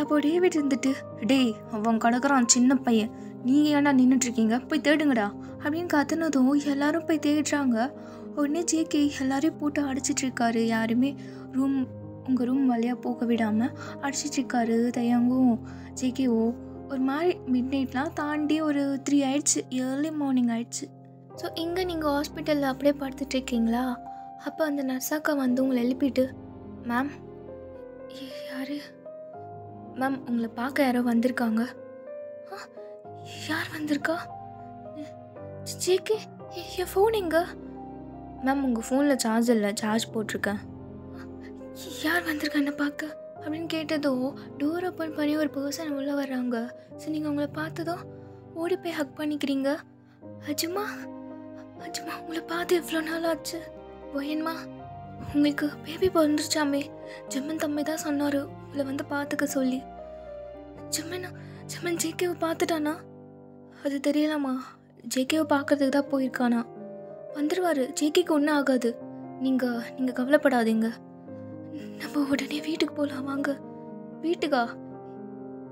அப்போ டேவிட் இருந்துட்டு, டேய் அவன் கிடக்குறான் சின்ன பையன், நீங்கள் ஏன்டா நின்றுட்டுருக்கீங்க, போய் தேடுங்கடா அப்படின்னு கத்துனதும் எல்லாரும் போய் தேடுறாங்க. உடனே ஜேகே எல்லாரையும் போட்டு அடிச்சிட்ருக்காரு. யாருமே உங்கள் ரூம் வழியாக போக விடாமல் அடிச்சிட்ருக்காரு. தயாங்கும் ஜேகேவோ ஒரு மாதிரி மிட் நைட்லாம் தாண்டி ஒரு 3 ஆயிடுச்சு, ஏர்லி மார்னிங் ஆயிடுச்சு. ஸோ இங்கே நீங்கள் ஹாஸ்பிட்டலில் அப்படியே படுத்துட்ருக்கீங்களா? அப்போ அந்த நர்ஸாக்கா வந்து உங்களை எழுப்பிட்டு, மேம் யார்? மேம் உங்களை பார்க்க யாரோ வந்திருக்காங்க. யார் வந்திருக்கா? ஜேகே என் ஃபோன் எங்க? மேம் உங்கள் ஃபோனில் சார்ஜ் இல்லை, சார்ஜ் போட்டிருக்கேன். யார் வந்திருக்கான்னு பார்க்க அப்படின்னு கேட்டதோ டோர் ஓப்பன் பண்ணி ஒரு பர்சன் உள்ளே வர்றாங்க. ஸோ நீங்கள் உங்களை பார்த்ததோ ஓடி போய் ஹக் பண்ணிக்கிறீங்க. அஜுமா அஜுமா உங்களை பார்த்து எவ்வளோ நாள் ஆச்சு? ஒயன்மா உங்களுக்கு பேபி பிறந்துருச்சாமே, ஜெமன் தம்பி தான் சொன்னார் உங்களை வந்து பார்த்துக்க சொல்லி. ஜெமன் ஜேகேவை பார்த்துட்டானா? அது தெரியலாமா, ஜேகேவை பார்க்கறதுக்கு தான் போயிருக்கானா. வந்துடுவார், ஜேகேக்கு ஒன்றும் ஆகாது, நீங்கள் கவலைப்படாதீங்க. நம்ம உடனே வீட்டுக்கு போகலாம் வாங்க. வீட்டுக்கா?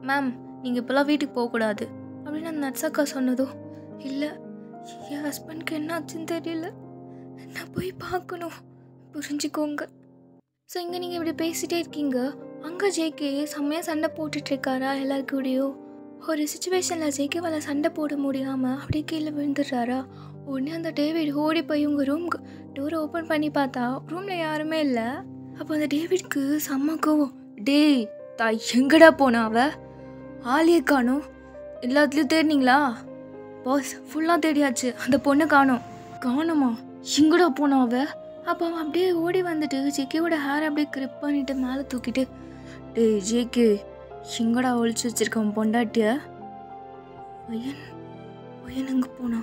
மேம் நீங்கள் இப்போல்லாம் வீட்டுக்கு போகக்கூடாது அப்படின்னு அந்த நர்ஸக்கா சொன்னதும், இல்லை என் ஹஸ்பண்ட்க்கு என்ன ஆச்சுன்னு தெரியல, நான் போய் பார்க்கணும், புரிஞ்சுக்கோங்க. ஸோ இங்கே நீங்கள் இப்படி பேசிகிட்டே இருக்கீங்க, அங்கே ஜேகே செம்மையாக சண்டை போட்டுட்ருக்காரா எல்லாருக்கூடையோ. ஒரு சுச்சுவேஷனில் ஜேகேவால் சண்டை போட முடியாமல் அப்படியே கீழே விழுந்துடுறாரா. உடனே அந்த டேவிட் ஓடி போய் உங்கள் ரூம்க்கு டோரை ஓப்பன் பண்ணி பார்த்தா ரூமில் யாருமே இல்லை. அப்போ அந்த டேவிட்க்கு செம்ம கோவம். டேய் தாய் எங்கடா போனா அவ? ஆலியை காணோம். எல்லாத்துலேயும் தேடினீங்களா? பாஸ் ஃபுல்லாக தேடியாச்சு, அந்த பொண்ணை காணோமா? எங்கடா போனா அவ? அப்போ அவன் அப்படியே ஓடி வந்துட்டு ஜேகேவோட ஹேர் அப்படியே கிரிப் பண்ணிட்டு மேலே தூக்கிட்டு, டேய் ஜேகே எங்கடா ஒழிச்சு வச்சிருக்கவன் பொண்டாட்டிய? ஒயன் எங்கே போனா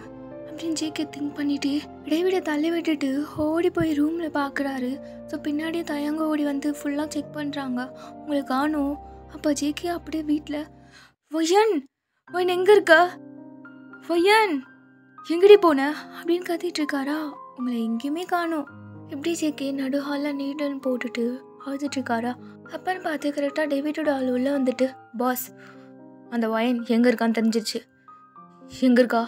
அப்படின்னு ஜேகே திங்க் பண்ணிட்டு டேவிடை தள்ளி விட்டுட்டு ஓடி போய் ரூமில் பார்க்குறாரு. ஸோ பின்னாடியே தயங்க ஓடி வந்து ஃபுல்லாக செக் பண்ணுறாங்க, உங்களுக்கு காணும். அப்போ ஜேகே அப்படியே வீட்டில், ஒயன் எங்கே இருக்க? ஒயன் எங்கடி போன அப்படின்னு கத்திட்டு இருக்காரா. உங்களை எங்கேயுமே காணும். எப்படி ஜேகே நடு ஹாலில் நீடல் போட்டுட்டு அழுதுட்ருக்காரா. அப்பன்னு பார்த்து கரெக்டாக டேவிடோட ஆள் உள்ளே வந்துட்டு, பாஸ் அந்த ஒயன் எங்கே இருக்கான்னு தெரிஞ்சிச்சு. எங்கே இருக்கா?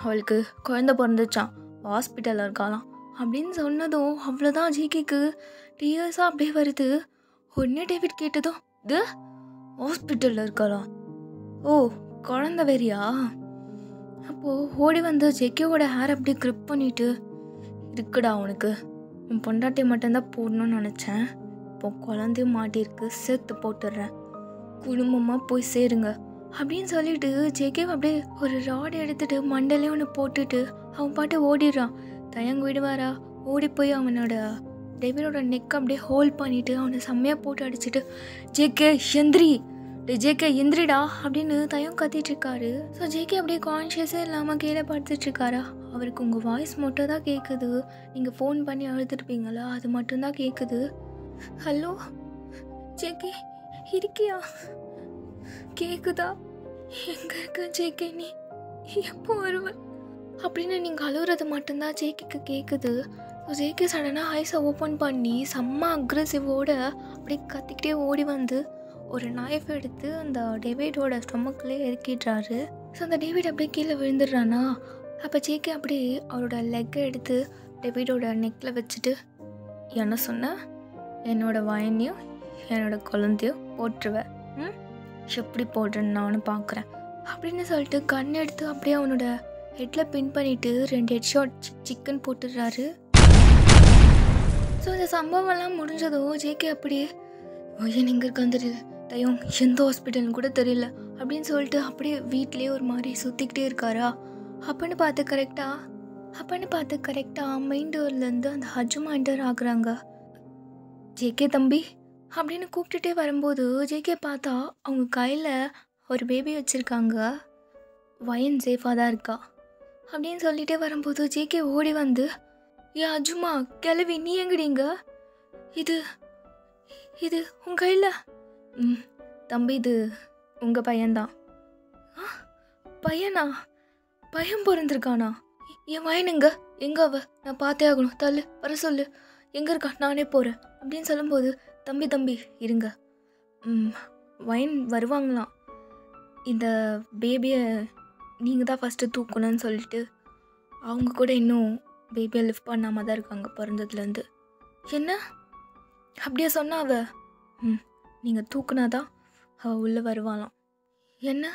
அவளுக்கு குழந்தை பிறந்துச்சான், ஹாஸ்பிட்டலில் இருக்காளாம் அப்படின்னு சொன்னதும் அவ்வளோதான். ஜேகேக்கு டீயர்ஸாக அப்படியே வருது. உடனே டேவிட் கேட்டதும், இது ஹாஸ்பிட்டலில் இருக்காளாம்? ஓ குழந்தை வேறியா? அப்போது ஓடி வந்து ஜேகேவோட ஹேர் அப்படியே கிரிப் பண்ணிவிட்டு, இருக்குடா உனக்கு உன் பொண்டாட்டி மட்டும்தான் போடணும்னு நினச்சேன், இப்போ குழந்தையும் மாட்டியிருக்கு, சேர்த்து போட்டுடுறேன், குடும்பமாக போய் சேருங்க அப்படின்னு சொல்லிட்டு ஜேகே அப்படியே ஒரு ராடு எடுத்துகிட்டு மண்டலே ஒன்று போட்டுட்டு அவன் பாட்டு ஓடிடுறான். தயங்க விடுவாரா? ஓடி போய் அவனோட டேவிடோட நெக் அப்படியே ஹோல்ட் பண்ணிவிட்டு அவனை செம்மையாக போட்டு அடிச்சுட்டு, ஜேகே எந்திரி, ஜேகே எந்திரிடா அப்படின்னு தயம் கத்திட்டுருக்காரு. ஸோ ஜேகே அப்படியே கான்ஷியஸே இல்லாமல் கீழே படுத்துட்ருக்காரா. அவருக்கு உங்கள் வாய்ஸ் மட்டும் தான் கேட்குது, நீங்கள் ஃபோன் பண்ணி அழுதுருப்பீங்களா அது மட்டும்தான் கேட்குது. ஹலோ ஜேகே இருக்கியா? கேட்குதா? எங்கே இருக்க ஜேகே? நீ எப்போ வருவ அப்படின்னு நீங்கள் அழுகுறது மட்டும்தான் ஜேகேக்கு கேட்குது. ஸோ ஜேகே சடனாக ஐஸை ஓப்பன் பண்ணி செம்ம அக்ரெசிவோட அப்படியே கத்திக்கிட்டே ஓடி வந்து ஒரு நைஃப் எடுத்து அந்த டேவிடோட ஸ்டொமக்லேயே இறக்கிடுறாரு. ஸோ அந்த டேவிட் அப்படியே கீழே விழுந்துடுறானா. அப்போ ஜேகே அப்படியே அவரோட லெக்கை எடுத்து டேவிடோட நெக்கில் வச்சுட்டு, என்ன சொன்ன? என்னோட வயனையும் என்னோட குழந்தையும் போட்டுருவேன், எப்படி போடுறேன்னு நானும் பார்க்குறேன் அப்படின்னு சொல்லிட்டு கண் எடுத்து அப்படியே அவனோட ஹெட்டில் பின் பண்ணிவிட்டு 2 ஹெட் ஷாட் சிக்கன் போட்டுடுறாரு. ஸோ இந்த சம்பவம்லாம் முடிஞ்சதோ ஜேகே அப்படியே, ஒயன் எங்கே இருக்கான்னு தெரியல, தயம் எந்த ஹாஸ்பிட்டல்னு கூட தெரியல அப்படின்னு சொல்லிட்டு அப்படியே வீட்லேயே ஒரு மாதிரி சுற்றிக்கிட்டே இருக்காரா. அப்பன்னு பார்த்து கரெக்டாக மெயின் டோர்லேருந்து அந்த ஹஜுமா என்டர் ஆகுறாங்க. ஜேகே தம்பி அப்படின்னு கூப்பிட்டுட்டே வரும்போது ஜேகே பார்த்தா அவங்க கையில் ஒரு பேபி வச்சுருக்காங்க. வயன் சேஃபாக தான் இருக்கா அப்படின்னு சொல்லிகிட்டே வரும்போது ஜேகே ஓடி வந்து, ஏ அஜுமா கிளவி நீ எங்கடிங்க? இது உங்கள் கையில்? தம்பி இது உங்கள் பையன்தான். பையனா? பையன் பிறந்திருக்கானா? என் வயனுங்க எங்கே அவ? நான் பார்த்தே ஆகணும், தள்ளு வர சொல்லு, எங்கே இருக்கா, நானே போகிறேன் அப்படின்னு சொல்லும்போது, தம்பி இருங்க, வயன் வருவாங்களாம், இந்த பேபியை நீங்கள் தான் ஃபஸ்ட்டு தூக்கணும்னு சொல்லிட்டு அவங்க கூட இன்னும் பேபியை லிஃப்ட் பண்ணாமல் தான் இருக்காங்க பிறந்ததுலேருந்து. என்ன அப்படியே சொன்னா அவ? நீங்கள் தூக்குனாதான் அவள் உள்ளே வருவாளாம். என்ன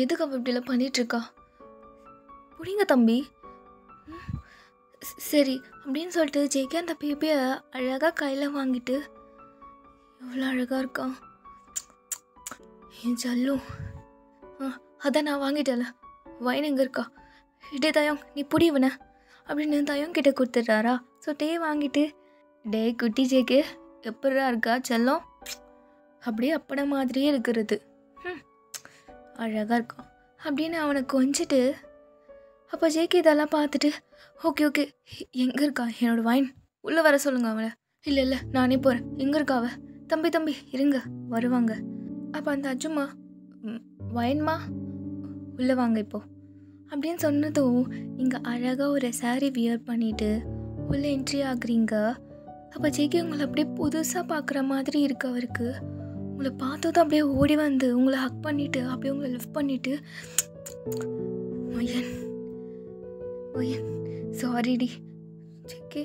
எதுக்கு அவள் இப்படிலாம் பண்ணிகிட்ருக்கா? புரியுங்க தம்பி. சரி அப்படின்னு சொல்லிட்டு ஜேகே அந்த பேபியை அழகாக கையில் வாங்கிட்டு, எவ்வளோ அழகாக இருக்கான் என் ஜல்லும். அதான் நான் வாங்கிட்டேன்ல, வயன் எங்கே இருக்கா? டே தயம் நீ புடி இவனை அப்படின்னு தயம் கிட்ட கொடுத்துட்றாரா. ஸோ டே வாங்கிட்டு டே குட்டி ஜேக்கு எப்படா இருக்கா செல்லம் அப்படியே அப்பட மாதிரியே இருக்கிறது, அழகாக இருக்கான் அப்படின்னு அவனை கொஞ்சிட்டு. அப்போ ஜேகே இதெல்லாம் பார்த்துட்டு ஓகே ஓகே எங்கே இருக்கா என்னோடய வைன், உள்ளே வர சொல்லுங்க அவளை. இல்லை இல்லை நானே போகிறேன், எங்கே இருக்கா அவ? தம்பி தம்பி இருங்க வருவாங்க. அப்போ அந்த அஜுமா வைன்மா உள்ளே வாங்க இப்போ அப்படின்னு சொன்னதும் நீங்கள் அழகாக ஒரு சாரீ வியர் பண்ணிவிட்டு உள்ளே என்ட்ரி ஆகுறீங்க. அப்போ ஜேகே உங்களை அப்படியே புதுசாக பார்க்குற மாதிரி இருக்கு அவருக்கு. உங்களை பார்த்ததும் அப்படியே ஓடி வந்து உங்களை ஹக் பண்ணிவிட்டு அப்படியே உங்களை லிஃப்ட் பண்ணிவிட்டு ஒயன் ஒயன் சாரிடி ஜேகே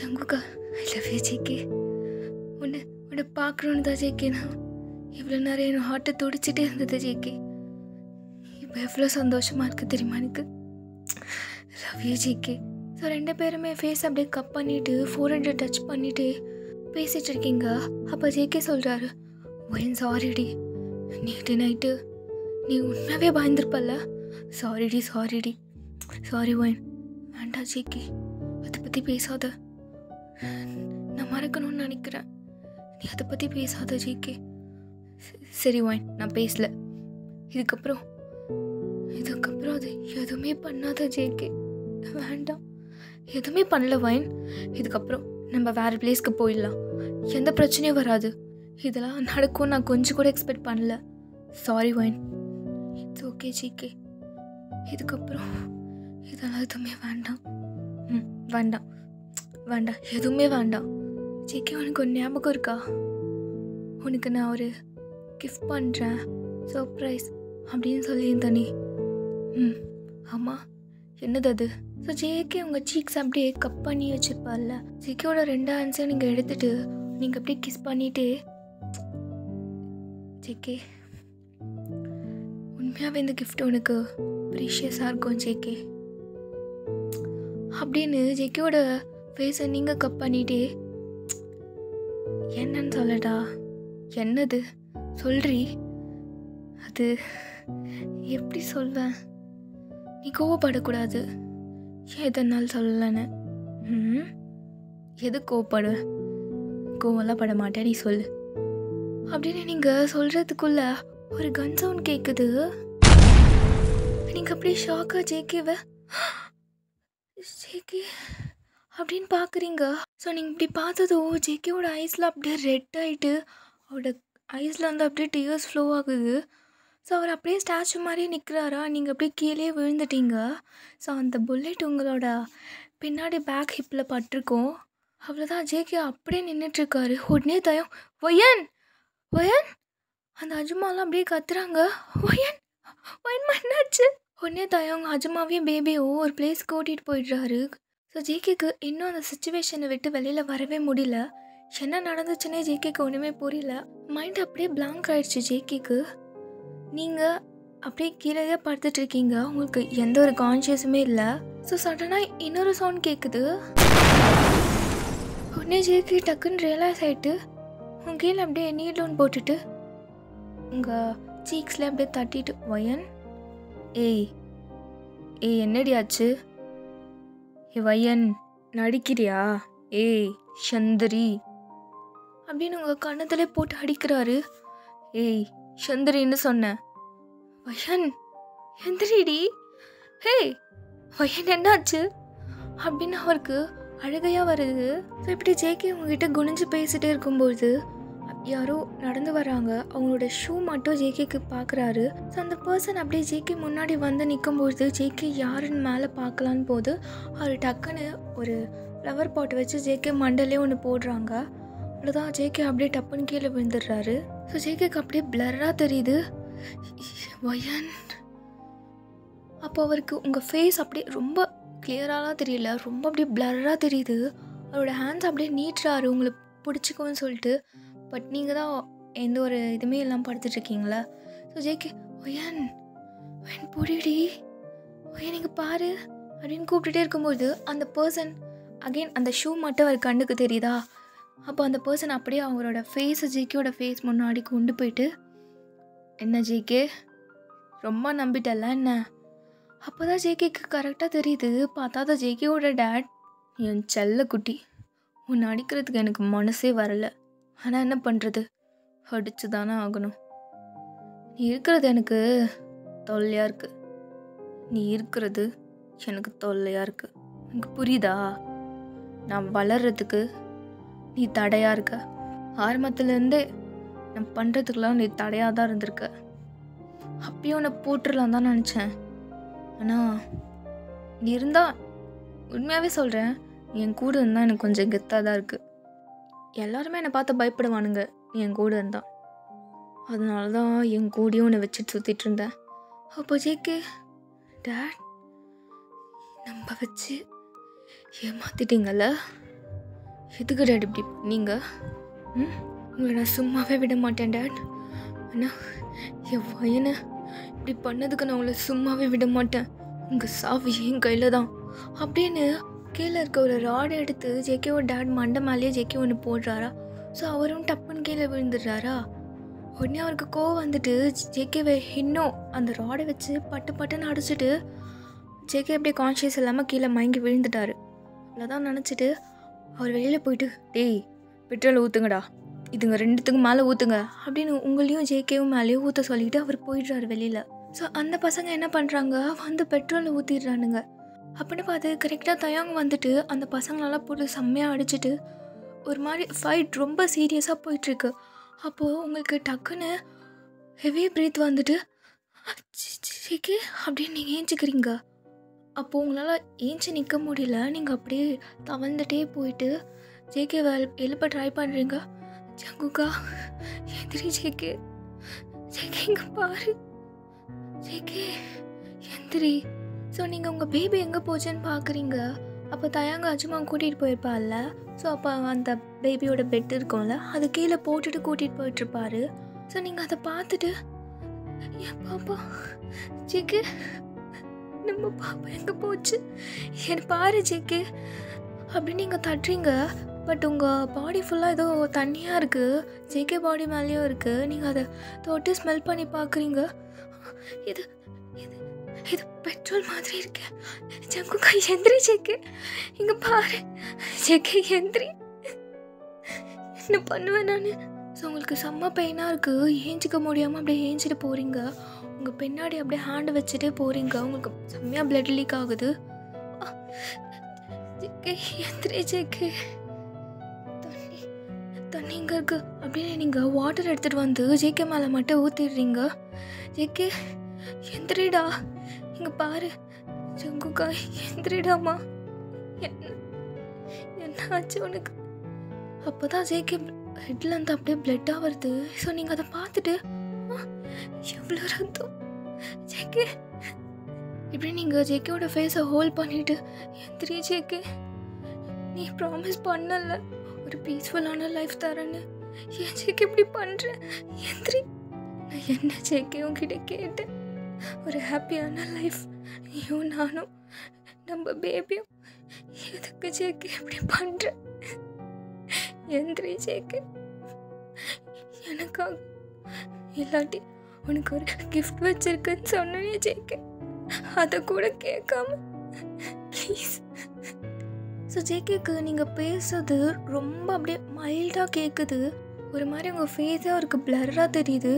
ஜங்குக்கா ஐ லவ் யூ ஜேகே, உன்னை பார்க்கணுன்னு தான் ஜேகே நான் இவ்வளோ நேரம் என் ஹார்ட்டை துடிச்சிட்டே இருந்தது ஜேகே. இப்போ எவ்வளோ சந்தோஷமாக இருக்குது தெரியுமா எனக்கு. Love you JK. ஸோ 2 பேருமே ஃபேஸ் அப்படியே கப் பண்ணிவிட்டு 400 டச் பண்ணிவிட்டு பேசிகிட்டு இருக்கீங்க. அப்போ ஜேகே சொல்கிறாரு ஒயன் சாரிடி நேற்று நைட்டு நீ உண்மையாகவே பயந்துருப்பல்ல, சாரிடி சாரி ஒயன். வேண்டாம் ஜேகே அதை பற்றி பேசாத, நான் மறக்கணும்னு நினைக்கிறேன், நீ அதை பற்றி பேசாத ஜேகே. சரி ஒயன் நான் பேசல, இதுக்கப்புறம் அது எதுவுமே பண்ணாத ஜேகே, வேண்டாம் எதுவுமே பண்ணல ஒயன். இதுக்கப்புறம் நம்ம வேறு பிளேஸ்க்கு போயிடலாம், எந்த பிரச்சனையும் வராது. இதெல்லாம் நடக்கும் நான் கொஞ்சம் கூட எக்ஸ்பெக்ட் பண்ணல. Sorry wine, it's okay JK, இதுக்கப்புறம் இதெல்லாம் எதுவுமே வேண்டாம். வேண்டாம் வேண்டாம் எதுவுமே வேண்டாம் ஜேகே. உனக்கு ஒரு ஞாபகம் இருக்கா, உனக்கு நான் ஒரு கிஃப்ட் பண்ணுறேன் சர்ப்ரைஸ் அப்படின்னு சொல்லியிருந்தனே. ஆமாம் என்னது அது? ஸோ ஜேகே உங்கள் சீக்ஸ் அப்படியே கப் பண்ணி வச்சுருப்பார்ல, ஜேகேயோட 2 ஹேண்ட்ஸையும் நீங்கள் எடுத்துகிட்டு நீங்கள் அப்படியே கிஸ் பண்ணிவிட்டு ஜேகே உண்மையாகவே இந்த கிஃப்ட் உனக்கு ப்ரீஷியஸாக இருக்கும் ஜேகே அப்படின்னு ஜேகேயோட ஃபேஸை நீங்கள் கப் பண்ணிட்டே என்னன்னு சொல்லடா, என்னது சொல்றி, அது எப்படி சொல்வேன், நீ கோவப்படக்கூடாது, எதனாலும் சொல்லலன்னு. எது கோவப்படுவேன், கோவம்லாம் பட மாட்டேன் நீ சொல்லு அப்படின்னு நீங்கள் சொல்கிறதுக்குள்ள ஒரு கன் சவுண்ட் கேட்குது. நீங்கள் அப்படியே ஷாக்காக ஜேகேவை ஜேகே அப்படின்னு பார்க்குறீங்க. ஸோ நீங்கள் இப்படி பார்த்ததும் ஜேகேவோட ஐஸில் அப்படியே ரெட் ஆகிட்டு அவரோட ஐஸில் வந்து அப்படியே டியர்ஸ் ஃப்ளோ ஆகுது. ஸோ அவர் அப்படியே ஸ்டாச்சு மாதிரி நிற்கிறாரா, நீங்கள் அப்படியே கீழே விழுந்துட்டீங்க. ஸோ அந்த புல்லெட் உங்களோட பின்னாடி பேக் ஹிப்பில் பட்டிருக்கோம். அவ்வளோதான் ஜேகே அப்படியே நின்றுட்டுருக்காரு. உடனே தயம் ஒயன் ஒயன் அந்த அஜுமாலாம் அப்படியே கத்துறாங்க, ஒயன் ஒயன் என்னாச்சு? உடனே தயம் அஜுமாவையும் பேபியும் ஒரு பிளேஸ்க்கு கூட்டிகிட்டு போயிடுறாரு. ஸோ ஜேகேக்கு இன்னும் அந்த சுச்சுவேஷனை விட்டு வெளியில் வரவே முடியல. என்ன நடந்துச்சுன்னே ஜேகேக்கு ஒன்றுமே புரியல. மைண்ட் அப்படியே பிளாங்க் ஆகிடுச்சு ஜேகேக்கு. நீங்கள் அப்படியே கீழே படுத்துட்ருக்கீங்க, உங்களுக்கு எந்த ஒரு கான்ஷியஸுமே இல்லை. ஸோ சடனாக இன்னொரு சவுண்ட் கேட்குது. உடனே ஜேகே டக்குன்னு ரியலைஸ் ஆகிட்டு உங்கள் கீழே அப்படியே நீலோன் போட்டுட்டு உங்கள் சீக்ஸில் அப்படியே தட்டிட்டு ஒயன் ஏய் என்னடி ஆச்சு? வையன் நடிக்கிறியா? ஏய் சந்திரி அப்படின்னு உங்கள் கண்ணத்தில் போட்டு அடிக்கிறாரு. ஏய் சந்திரின்னு சொன்னேன். வையன் எந்திரிடி, ஹே வையன் என்னாச்சு அப்படின்னு அவருக்கு அழுகையாக வருது. ஸோ இப்படி ஜேகே உங்ககிட்ட குனிஞ்சு பேசிகிட்டே இருக்கும்போது யாரோ நடந்து வராங்க. அவங்களோட ஷூ மட்டும் ஜேகேக்கு பார்க்குறாரு. ஸோ அந்த பர்சன் அப்படியே ஜேகே முன்னாடி வந்து நிற்கும்போது ஜேகே யாருன்னு மேலே பார்க்கலான்னு போது அவர் டக்குன்னு ஒரு ஃப்ளவர் பாட் வச்சு ஜேகே மண்டலே ஒன்று போடுறாங்க. அவ்வளோதான் ஜேகே அப்படியே டப்புன்னு கீழே விழுந்துடுறாரு. ஸோ ஜேகேக்கு அப்படியே பிளராக தெரியுது வயன். அப்போ அவருக்கு உங்கள் ஃபேஸ் அப்படியே ரொம்ப கிளியராலாம் தெரியல, ரொம்ப அப்படியே பிளராக தெரியுது. அவரோட ஹேண்ட்ஸ் அப்படியே நீட்டுறாரு உங்களை பிடிச்சிக்கோன்னு சொல்லிட்டு. பட் நீங்கள் தான் எந்த ஒரு இதுவுமே இல்லாமல் படுத்துட்ருக்கீங்களா. ஸோ ஜேகே ஒயன் ஒயன் புரியுடி ஒயன் நீங்கள் பாரு அப்படின்னு கூப்பிட்டுட்டே இருக்கும்போது அந்த பர்சன் அகெயின் அந்த ஷூ மட்டும் அவர் கண்ணுக்கு தெரியுதா. அப்போ அந்த பர்சன் அப்படியே அவரோட ஃபேஸை ஜேகேயோட ஃபேஸ் முன்னாடி கொண்டு போயிட்டு என்ன ஜேகே ரொம்ப நம்பிட்டல என்ன அப்போ தான் ஜேகேக்கு கரெக்டாக தெரியுது. பார்த்தா தான் ஜேகேவோட டேட். என் செல்ல குட்டி, உன்னை அடிக்கிறதுக்கு எனக்கு மனசே வரலை. ஆனால் என்ன பண்ணுறது, அடிச்சு தானே ஆகணும். நீ இருக்கிறது எனக்கு தொல்லையாக இருக்குது. நீ இருக்கிறது எனக்கு தொல்லையாக இருக்குது. எனக்கு புரியுதா? நான் வளர்கிறதுக்கு நீ தடையாக இருக்க. ஆரம்பத்துலேருந்தே நான் பண்ணுறதுக்கெலாம் நீ தடையாக தான் இருந்திருக்க. அப்பயும் உன்னை போட்டுடலாம் தான் நினச்சேன். ஆனால் நீ இருந்தால், உண்மையாகவே சொல்கிறேன், என் கூட இருந்தால் எனக்கு கொஞ்சம் கெத்தாக தான் இருக்குது. எல்லாருமே என்னை பார்த்து பயப்படுவானுங்க நீ என் கூட இருந்தால். அதனால தான் என் கூடயும் உன்னை வச்சுட்டு சுற்றிட்டு இருந்தேன். அப்போ ஜேகே டேட் நம்ப வச்சு ஏமாத்திட்டீங்கல்ல. எதுக்கு டேட் இப்படி பண்ணீங்க? உங்களை நான் சும்மாவே விட மாட்டேன் டேட். ஆனால் என் வயனை இப்படி பண்ணதுக்கு நான் உங்களை சும்மாவே விட மாட்டேன். உங்கள் சாவு என் கையில் தான் அப்படின்னு கீழே இருக்க ஒரு ராடை எடுத்து ஜேகேவோட டேட் மண்டை மேலேயே ஜேகே ஒன்று போடுறாரா. ஸோ அவரும் டப்புன்னு கீழே விழுந்துடுறாரா. உடனே அவருக்கு கோவம் வந்துட்டு ஜேகேவை இன்னும் அந்த ராடை வச்சு பட்டு பட்டுன்னு அடிச்சுட்டு ஜேகே அப்படியே கான்ஷியஸ் இல்லாமல் கீழே மயங்கி விழுந்துட்டாரு. அவ்வளோதான் நினச்சிட்டு அவர் வெளியில் போயிட்டு, டேய் பெட்ரோல் ஊற்றுங்கடா, இதுங்க ரெண்டுத்துக்கும் மேலே ஊற்றுங்க அப்படின்னு உங்களையும் ஜேகேவும் மேலேயும் ஊற்ற சொல்லிட்டு அவர் போயிடுறாரு வெளியில். ஸோ அந்த பசங்க என்ன பண்ணுறாங்க, வந்து பெட்ரோலை ஊற்றிடுறானுங்க. அப்படின்னு பார்த்து கரெக்டாக தயாங்க வந்துட்டு அந்த பசங்களெல்லாம் போட்டு செம்மையாக அடிச்சுட்டு ஒரு மாதிரி ஃபைட் ரொம்ப சீரியஸாக போயிட்டுருக்கு. அப்போது உங்களுக்கு டக்குன்னு ஹெவி பிரீத் வந்துட்டு ஜேகே அப்படின்னு நீங்கள் ஏஞ்சிக்கிறீங்க. அப்போது உங்களால் ஏஞ்சி நிற்க முடியல. நீங்கள் அப்படியே தவழ்ந்துட்டே போயிட்டு ஜேகேவை எழுப்ப ட்ரை பண்ணுறீங்க. ஜங்குக்கா எந்திரி ஜேகே, ஜேகே இங்கே பாரு, ஜேகே எந்திரி. ஸோ நீங்கள் உங்கள் பேபி எங்கே போச்சுன்னு பார்க்குறீங்க. அப்போ தயாங்க அஜுமா கூட்டிகிட்டு போயிருப்பாள்ல. ஸோ அப்போ அந்த பேபியோட பெட் இருக்கும்ல, அது கீழே போட்டுட்டு கூட்டிகிட்டு போயிட்டுருப்பாரு. ஸோ நீங்கள் அதை பார்த்துட்டு, என் பாப்பா ஜேகே, நம்ம பாப்பா எங்கே போச்சு என் பாரு ஜேகே அப்படின்னு நீங்கள் தட்டுறீங்க. பட் உங்கள் பாடி ஃபுல்லாக ஏதோ தண்ணியாக இருக்குது, ஜேகே பாடி மேலேயும் இருக்குது. நீங்கள் அதை தொட்டு ஸ்மெல் பண்ணி பார்க்குறீங்க. இது இது இது பெட்ரோல் மாதிரி இருக்கு. ஜங்குக்கா எந்திரி ஜேகே, இங்கே பாரு ஜேகே எந்திரி. என்ன பண்ணுவேன் நான்? ஸோ உங்களுக்கு செம்ம பெயினாக இருக்குது. ஏஞ்சிக்க முடியாமல் அப்படியே ஏஞ்சிட்டு போகிறீங்க. உங்கள் பின்னாடி அப்படியே ஹேண்டு வச்சுட்டே போகிறீங்க. உங்களுக்கு செம்மையாக பிளட் லீக் ஆகுது. ஜேகே எந்திரி ஜேகே, தண்ணி இங்கே இருக்குது அப்படின்னு நீங்கள் வாட்டர் எடுத்துகிட்டு வந்து ஜேகே மேலே மட்டும் ஊற்றிடுறீங்க. ஜேகே எந்திரிடா, இங்கே பாரு ஜங்குக்கா எந்திரிடாமா, என்ன ஆச்சு உனக்கு? அப்போ தான் ஜேகே ஹெட்லேருந்து அப்படியே பிளட்டாக வருது. ஸோ நீங்கள் அதை பார்த்துட்டு, எவ்வளோ ரத்தம் ஜேகே இப்படி நீங்கள் ஜேகேவோட ஃபேஸை ஹோல்ட் பண்ணிவிட்டு, எந்திரி ஜேகே, நீ ப்ராமிஸ் பண்ணல ஒரு பீஸ்ஃபுல்லான லைஃப் தரேன்னு, ஏன் ஜேகே இப்படி பண்ணுறேன்? எந்திரி. நான் என்ன ஜேகே உங்ககிட்ட கேட்டேன்? ஒரு ஹாப்பியான லைஃப் நீயும் நானும் நம்ம பேபியும். எதுக்கு ஜேகே இப்படி பண்ணுற? எந்திரி ஜேகே, எனக்காக இல்லாட்டி உனக்கு ஒரு கிஃப்ட் வச்சிருக்குன்னு சொன்னேன் ஜேகே, அதை கூட கேட்காம ப்ளீஸ். ஸோ ஜேகேக்கு நீங்கள் பேசுறது ரொம்ப அப்படியே மைல்டாக கேட்குது. ஒரு மாதிரி உங்கள் ஃபேஸே அவருக்கு பிளர்ராக தெரியுது.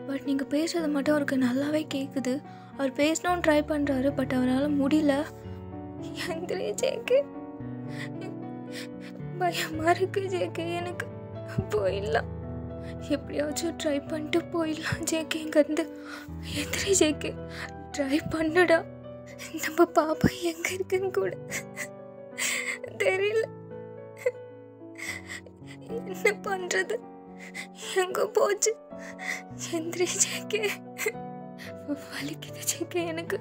பட் நீங்கள் பேசுறது மட்டும் அவருக்கு நல்லாவே கேட்குது. அவர் பேசணும்னு ட்ரை பண்ணுறாரு, பட் அவரால் முடியல. எந்திரி ஜேகே, பயமாக இருக்குது ஜேகே, எனக்கு போயிடலாம், எப்படியாச்சும் ட்ரை பண்ணிட்டு போயிடலாம் ஜேகே இங்கேருந்து. எந்திரி ஜேகே, ட்ரை பண்ணுடா. நம்ம பாப்பா எங்கே இருக்குன்னு கூட தெரியல, என்ன பண்ணுறது, எங்கே போச்சு? எந்திரி ஜேகே, வலிக்குது ஜேகே, எனக்கு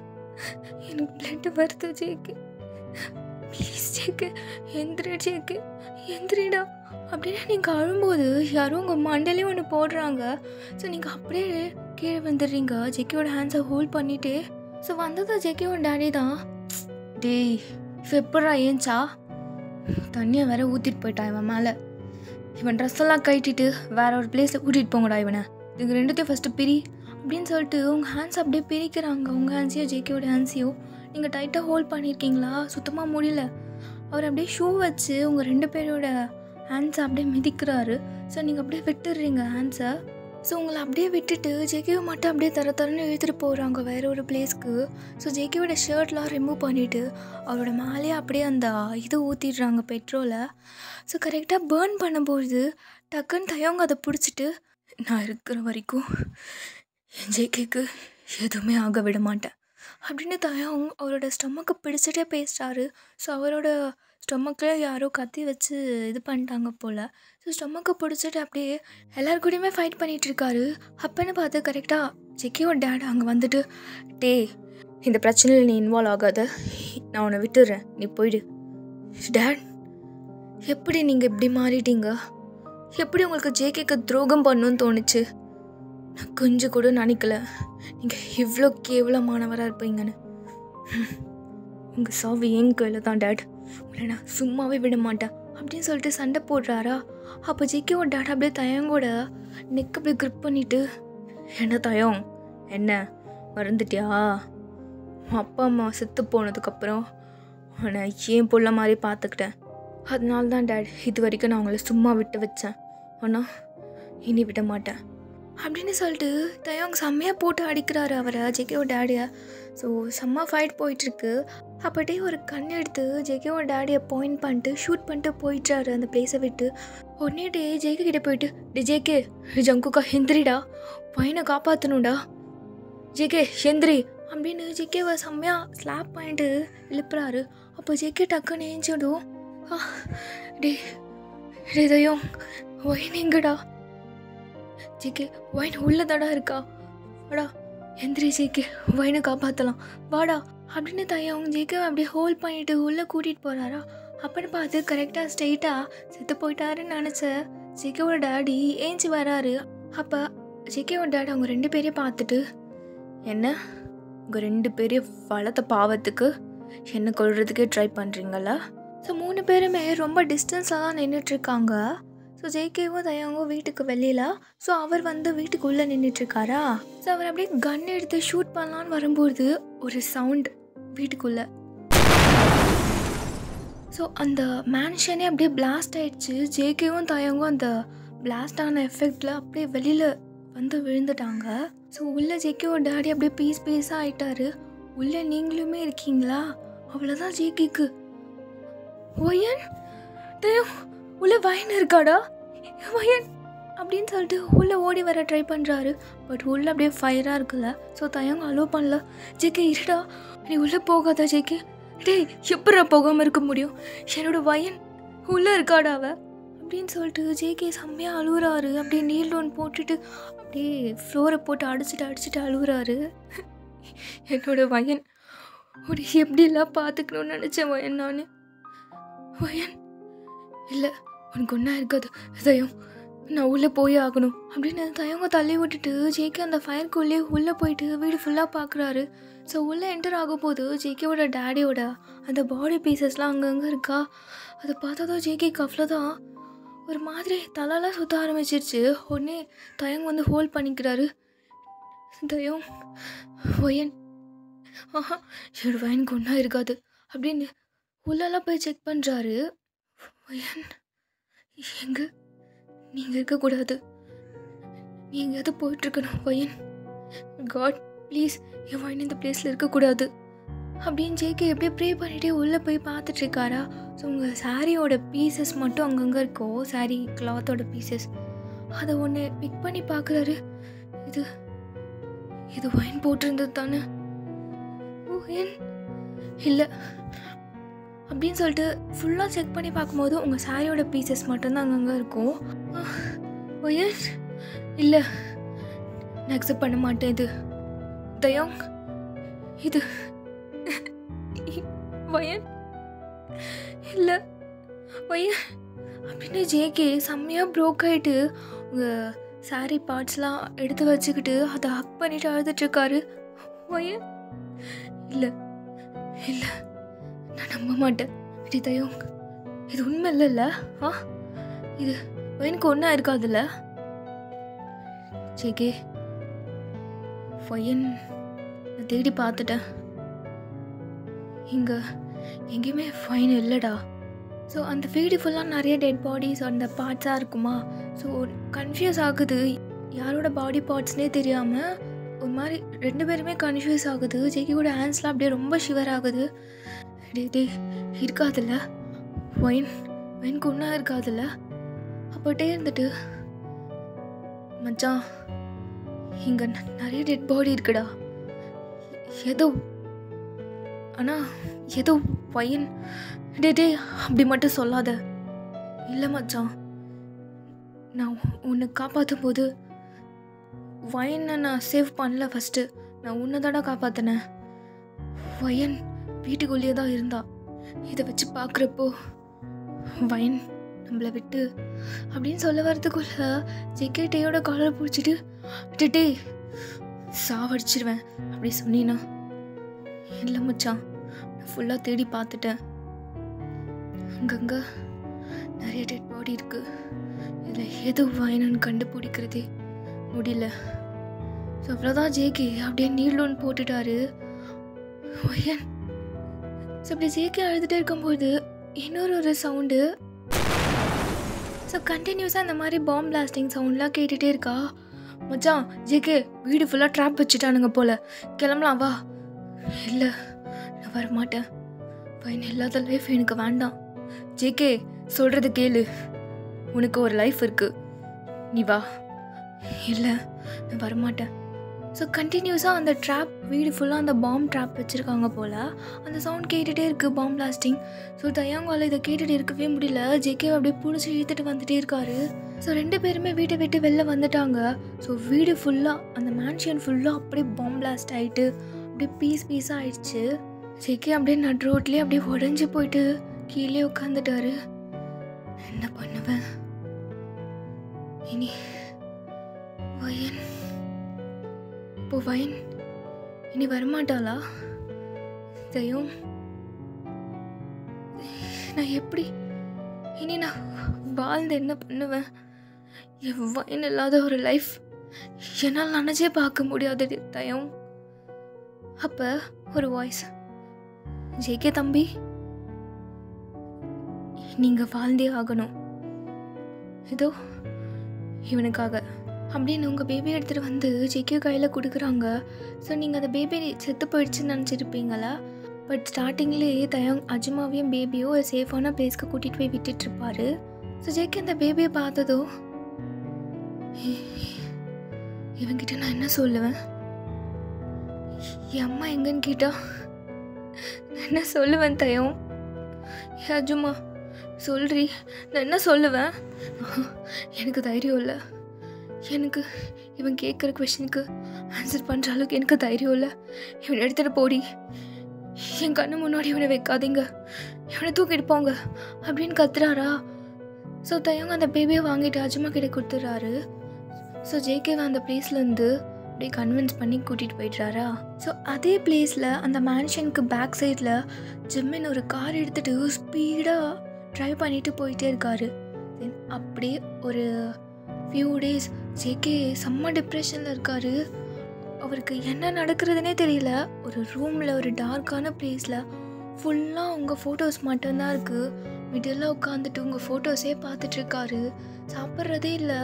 பிளட் வருது ஜேகே, ப்ளீஸ் ஜேகே எந்திரி ஜேகே, எந்திரிடா அப்படின்னு நீங்கள் அழும்போது யாரும் உங்கள் மண்டையிலே ஒன்று போடுறாங்க. ஸோ நீங்கள் அப்படியே கீழே வந்துடுறீங்க ஜேகேவோட ஹேண்ட்ஸை ஹோல்ட் பண்ணிவிட்டு. ஸோ வந்தது ஜேகேவோட டேடி தான். டேய் இப்போ எப்படா ஏஞ்சா? தண்ணியை வேற ஊற்றிட்டு போயிட்டான் இவன் மேலே. இவன் ட்ரெஸ்ஸெல்லாம் கட்டிட்டு வேற ஒரு பிளேஸில் கூட்டிகிட்டு போங்கடா இவனை, இதுக்கு ரெண்டுத்தையும் ஃபஸ்ட்டு பிரி அப்படின்னு சொல்லிட்டு உங்கள் ஹேண்ட்ஸ் அப்படியே பிரிக்கிறாங்க. உங்கள் ஹேண்ட்ஸையும் ஜேகேவோட ஹேண்ட்ஸையும் நீங்கள் டைட்டாக ஹோல்ட் பண்ணியிருக்கீங்களா? சுத்தமாக முடியல. அவர் அப்படியே ஷூ வச்சு உங்கள் 2 பேரோட ஹேண்ட்ஸை அப்படியே மிதிக்கிறாரு. ஸோ நீங்கள் அப்படியே விட்டுடுறீங்க ஹேண்ட்ஸை. ஸோ உங்களை அப்படியே விட்டுட்டு ஜேகேவை மட்டும் அப்படியே தரன்னு இழுத்துட்டு போகிறாங்க வேறு ஒரு பிளேஸ்க்கு. ஸோ ஜேகேவோட ஷர்ட்லாம் ரிமூவ் பண்ணிவிட்டு அவரோட மேலேயே அப்படியே அந்த இது ஊற்றிடுறாங்க பெட்ரோலை. ஸோ கரெக்டாக பேர்ன் பண்ணும்போது டக்குன்னு தயவங்க அதை பிடிச்சிட்டு, நான் இருக்கிற வரைக்கும் என் ஜேகேக்கு எதுவுமே ஆக விட மாட்டேன் அப்படின்னு தயவங்க அவரோட ஸ்டொமக்கை பிடிச்சிட்டே பேசுகிறாரு. ஸோ அவரோட ஸ்டொமக்கில் யாரோ கத்தி வச்சு இது பண்ணிட்டாங்க போல். ஸோ ஸ்டொமக்கை பிடிச்சிட்டு அப்படியே எல்லாருக்கூடையுமே ஃபைட் பண்ணிகிட்ருக்காரு. அப்போன்னு பார்த்து கரெக்டாக ஜேகேவோட டேட் அங்கே வந்துட்டு, டே இந்த பிரச்சனையில் நீ இன்வால்வ் ஆகாத, நான் உன்னை விட்டுடுறேன், நீ போயிடு. டேட், எப்படி நீங்கள் இப்படி மாறிட்டீங்க? எப்படி உங்களுக்கு ஜேகேக்கு துரோகம் பண்ணணும்னு தோணுச்சு? நான் கொஞ்சம் கூட நினைக்கல நீங்கள் இவ்வளோ கேவலமானவராக இருப்பீங்கன்னு. உங்கள் சாவி என் கையில் தான் டேட், உங்களை நான் சும்மாவே விட மாட்டேன் அப்படின்னு சொல்லிட்டு சண்டை போடுறாரா. அப்போ ஜேகேவோட டேட் அப்படியே தயங்கோட நெக் அப்படியே கிரிப் பண்ணிவிட்டு, என்ன தயம், என்ன மறந்துட்டியா? அப்பா அம்மா செத்து போனதுக்கப்புறம் உன்னை ஏன் புள்ள மாதிரி பார்த்துக்கிட்டேன். அதனால தான் டேட் இது வரைக்கும் நான் உங்களை சும்மா விட்டு வச்சேன். ஆனால் இனி விட மாட்டேன் அப்படின்னு சொல்லிட்டு தயவங்க செம்மையாக போட்டு அடிக்கிறாரு அவரை, ஜேகேவோட டேடியை. ஸோ செம்ம ஃபைட் போயிட்டுருக்கு. அப்படியே ஒரு கண் எடுத்து ஜேகேவோட டேடியை பாயிண்ட் பண்ணிட்டு ஷூட் பண்ணிட்டு போயிட்டாரு அந்த பிளேஸை விட்டு. உடனே ஜேகே கிட்டே போயிட்டு, ஜேகே ஜங்குக்கா ஹெந்திரிடா, பையனை காப்பாற்றணும்டா, ஜேகே ஹெந்திரி அப்படின்னு ஜேகேவை செம்மையாக ஸ்லாப் பண்ணிட்டு எழுப்புறாரு. அப்போ ஜேகே டக்குன்னு ஏஞ்சிடும். டே டே தயம், ஒயின் எங்கடா? ஜேகே ஒயின் உள்ளதாடா இருக்கா, வாடா எந்திரி ஜேகே, ஒயினை காப்பாற்றலாம் வாடா அப்படின்னு அவங்க ஜேகேவை அப்படியே ஹோல்ட் பண்ணிவிட்டு உள்ளே கூட்டிகிட்டு போகிறாரா. அப்படின்னு பார்த்து கரெக்டாக ஸ்ட்ரெயிட்டாக செத்து போயிட்டாருன்னு நினச்ச ஜேகேவோட டேடி ஏஞ்சி வராரு. அப்போ ஜேகேவோட டேடி அவங்க 2 பேரையும் பார்த்துட்டு, என்ன உங்கள் 2 பேரையும் வளர்த்த பாவத்துக்கு என்ன கொள்றதுக்கே ட்ரை பண்ணுறீங்களா? ஸோ 3 பேருமே ரொம்ப டிஸ்டன்ஸில் தான் நின்றுட்டுருக்காங்க. ஸோ ஜேகேவும் தயங்கும் வீட்டுக்கு வெளியில். ஸோ அவர் வந்து வீட்டுக்குள்ளே நின்றுட்டுருக்காரா. ஸோ அவர் அப்படியே கன் எடுத்து ஷூட் பண்ணலான்னு வரும்போது ஒரு சவுண்ட் வீட்டுக்குள்ளே. ஸோ அந்த மேன்ஷனே அப்படியே பிளாஸ்ட் ஆகிடுச்சு. ஜேகேவும் தயங்கும் அந்த பிளாஸ்டான எஃபெக்டில் அப்படியே வெளியில் வந்து விழுந்துட்டாங்க. ஸோ உள்ளே ஜேகேவோட டேடி அப்படியே பீஸாக ஆகிட்டாரு. உள்ளே நீங்களுமே இருக்கீங்களா? அவ்வளோதான் ஜேகேக்கு. ஒயன் தயம் உள்ளே வயன் இருக்காடா, வயன் அப்படின்னு சொல்லிட்டு உள்ளே ஓடி வர ட்ரை பண்ணுறாரு. பட் உள்ளே அப்படியே ஃபயராக இருக்குல்ல. ஸோ தயங்க அலோவ் பண்ணல. ஜேகே இருடா, நீ உள்ளே போகாதா ஜேகே. டேய் எப்படா போகாமல் இருக்க முடியும், என்னோட வயன் உள்ளே இருக்காடாவ அப்படின்னு சொல்லிட்டு ஜேகே செம்மையாக அழுகுறாரு. அப்படியே நீல் டவுன் போட்டுட்டு அப்படியே ஃப்ளோரை போட்டு அடிச்சுட்டு அழுகுறாரு. என்னோட வயன் ஒரு எப்படிலாம் பார்த்துக்கணும்னு நினச்சேன் வயன். நான் வயன் இல்லை, உனக்கு ஒன்றா இருக்காது தயம், நான் உள்ளே போய் ஆகணும் அப்படின்னு தயங்க தள்ளி விட்டுட்டு ஜேகே அந்த ஃபயருக்குள்ளே உள்ளே போயிட்டு வீடு ஃபுல்லாக பார்க்குறாரு. ஸோ உள்ளே என்டர் ஆகும் போது ஜேகேவோட டேடியோட அந்த பாடி பீசஸ்லாம் அங்கங்கே இருக்கா. அதை பார்த்ததோ ஜேகேக்கு அவ்வளோதான் ஒரு மாதிரி தலைலாம் சுற்ற ஆரம்பிச்சிருச்சு. உடனே தயங்க வந்து ஹோல்ட் பண்ணிக்கிறாரு. தயம் வயன், என்னோட வயனுக்கு ஒன்றா இருக்காது அப்படின்னு உள்ளெல்லாம் போய் செக் பண்ணுறாரு. வயன் எங்கே, நீங்கள் இருக்கக்கூடாது, நீ எங்கேயாவது போயிட்டுருக்கணும் வயன். காட் ப்ளீஸ் என் வயன் இந்த பிளேஸில் இருக்கக்கூடாது அப்படின்னு ஜேகே எப்படியே ப்ரே பண்ணிகிட்டே உள்ளே போய் பார்த்துட்ருக்காரா. ஸோ உங்கள் சாரியோட பீசஸ் மட்டும் அங்கங்கே இருக்கும், சாரி கிளாத்தோட பீசஸ். அதை ஒன்று பிக் பண்ணி பார்க்குறாரு. இது வயன் போட்டிருந்தது தானே? வயன் இல்லை அப்படின்னு சொல்லிட்டு ஃபுல்லாக செக் பண்ணி பார்க்கும்போது உங்கள் சாரியோட பீசஸ் மட்டும்தான் அங்கங்கே இருக்கும். வயன் இல்லை, நான் அக்செப்ட் பண்ண மாட்டேன். இது தயம், இது வயன் இல்லை வயன் அப்படின்னு ஜேகே செம்மையாக ப்ரோக் ஆகிட்டு உங்கள் சாரி பார்ட்ஸ்லாம் எடுத்து வச்சுக்கிட்டு அதை ஹக் பண்ணிட்டு அழுதுட்ருக்காரு. வயன் இல்லை இல்லை, நான் நம்ப மாட்டேன். இது தயம், இது உண்மை இல்லைல்ல? இது வயனுக்கு ஒன்றா இருக்காதுல்ல? ஜேகே வயன் நான் தேடி பார்த்துட்டேன், இங்கே எங்கேயுமே ஃபைன் இல்லைடா. ஸோ அந்த வீடு ஃபுல்லாக நிறைய டெட் பாடிஸ் அந்த பார்ட்ஸாக இருக்குமா. ஸோ கன்ஃபியூஸ் ஆகுது, யாரோட பாடி பார்ட்ஸ்னே தெரியாமல் ஒரு மாதிரி 2 பேருமே கன்ஃபியூஸ் ஆகுது. ஜேகேயோட ஹேண்ட்ஸ்லாம் அப்படியே ரொம்ப ஷிவர் ஆகுது. டே இருக்காதுல்ல, வைனுக்கு ஒன்றா இருக்காதுல்ல. அப்போட்டே இருந்துட்டு மச்சான் இங்கே நிறைய டெட் பாடி இருக்குடா, ஏதோ ஆனால் ஏதோ வைன். டே அப்படி மட்டும் சொல்லாத. இல்லை மச்சான், நான் உன்னை காப்பாற்றும் போது வயனை நான் சேவ் பண்ணல. ஃபஸ்ட்டு நான் உன்னை தானே காப்பாற்றினேன். வயன் வீட்டுக்குள்ளேயே தான் இருந்தா. இதை வச்சு பார்க்குறப்போ வயன் நம்மளை விட்டு அப்படின்னு சொல்ல வரதுக்குள்ள ஜேகே டேயோட காலரை பிடிச்சிட்டு டே சாவடிச்சிருவேன் அப்படி சொன்னீன்னா. இல்லை மச்சான், நான் ஃபுல்லாக தேடி பார்த்துட்டேன். அங்கங்கே நிறைய டெட் பாடி இருக்கு. இதில் ஏதோ வயனன்னு கண்டுபிடிக்கிறதே முடியல. ஸோ அவ்வளோதான், ஜேகே அப்படியே நீளோன்னு போட்டுட்டாரு வயன். ஸோ அப்படி ஜேகே அழுதுகிட்டே இருக்கும்போது இன்னொரு சவுண்டு. ஸோ கண்டினியூஸாக இந்த மாதிரி பாம் பிளாஸ்டிங் சவுண்ட்லாம் கேட்டுகிட்டே இருக்கா. மச்சான் ஜேகே வீடு ஃபுல்லாக ட்ராப் வச்சுட்டானுங்க போல், கிளம்பலாம் வா. இல்லை நான் வரமாட்டேன், பையன் இல்லாத லைஃப் எனக்கு வேண்டாம். ஜேகே சொல்கிறது கேளு, உனக்கு ஒரு லைஃப் இருக்குது, நீ வா. இல்லை நான் வரமாட்டேன். ஸோ கண்டினியூஸாக அந்த ட்ராப் வீடு ஃபுல்லாக அந்த பாம் ட்ராப் வச்சுருக்காங்க போல். அந்த சவுண்ட் கேட்டுகிட்டே இருக்குது, பாம் பிளாஸ்டிங். ஸோ தயாங்கால் இதை கேட்டுகிட்டு இருக்கவே முடியல. ஜேகே அப்படியே பிடிச்சி இழுத்துட்டு வந்துகிட்டே இருக்காரு. ஸோ 2 பேருமே வீட்டை விட்டு வெளில வந்துட்டாங்க. ஸோ வீடு ஃபுல்லாக அந்த மேன்ஷன் ஃபுல்லாக அப்படியே பாம் பிளாஸ்ட் ஆகிட்டு அப்படியே பீஸாக ஆயிடுச்சு. ஜேகே அப்படியே நட் ரோட்லேயே அப்படியே உடஞ்சி போயிட்டு கீழே உட்காந்துட்டாரு. என்ன பண்ணுவேன் இனி? வயன் இப்போ வயன் இனி வரமாட்டாளா? தயம் நான் எப்படி இனி நான் வாழ்ந்து என்ன பண்ணுவேன்? என் வயன் இல்லாத ஒரு லைஃப் என்னால் நினச்சே பார்க்க முடியாது தயம். அப்போ ஒரு வாய்ஸ், ஜேகே தம்பி நீங்கள் வாழ்ந்தே ஆகணும், ஏதோ இவனுக்காக அப்படின்னு உங்கள் பேபி எடுத்துகிட்டு வந்து ஜேகே கையில் கொடுக்குறாங்க. ஸோ நீங்கள் அந்த பேபி செத்து போயிடுச்சுன்னு நினச்சிருப்பீங்களா? பட் ஸ்டார்டிங்லேயே தயாங் அஜுமாவையும் பேபியும் ஒரு சேஃபான பிளேஸ்க்கு கூட்டிகிட்டு போய் விட்டுட்ருப்பாரு. ஸோ ஜேகே அந்த பேபியை பார்த்ததோ இவங்கிட்ட நான் என்ன சொல்லுவேன்? என் அம்மா எங்கன்னு கேட்டா நான் என்ன சொல்லுவேன் தயம்? அஜுமா சொல்றி, நான் என்ன சொல்லுவேன்? எனக்கு தைரியம் இல்லை. எனக்கு இவன் கேட்குற கொஷனுக்கு ஆன்சர் பண்ணுற அளவுக்கு எனக்கு தைரியம் இல்லை. இவனை எடுத்துகிட்டு போடி, என் கண்ணு முன்னாடி இவனை வைக்காதீங்க, இவனை தூக்கிட்டு போங்க அப்படின்னு கத்துறாரா. ஸோ தயங்க அந்த பேபியை வாங்கிட்டு அஜுமா கிட்ட கொடுத்துட்றாரு. ஸோ ஜேகேவை அந்த பிளேஸ்லேருந்து அப்படியே கன்வின்ஸ் பண்ணி கூட்டிகிட்டு போயிடுறாரா. ஸோ அதே பிளேஸில் அந்த மேன்ஷனுக்கு பேக் சைடில் ஜிம்மின் ஒரு கார் எடுத்துகிட்டு ஸ்பீடாக ட்ரைவ் பண்ணிட்டு போயிட்டே இருக்காரு. தென் அப்படியே ஒரு ஃபியூ டேஸ் ஜேகே செம்ம டிப்ரெஷனில் இருக்கார். அவருக்கு என்ன நடக்கிறதுனே தெரியல. ஒரு ரூமில் ஒரு டார்க்கான பிளேஸில் ஃபுல்லாக உங்கள் ஃபோட்டோஸ் மட்டும்தான் இருக்குது. மிடில் உட்காந்துட்டு உங்கள் ஃபோட்டோஸே பார்த்துட்ருக்காரு. சாப்பிட்றதே இல்லை.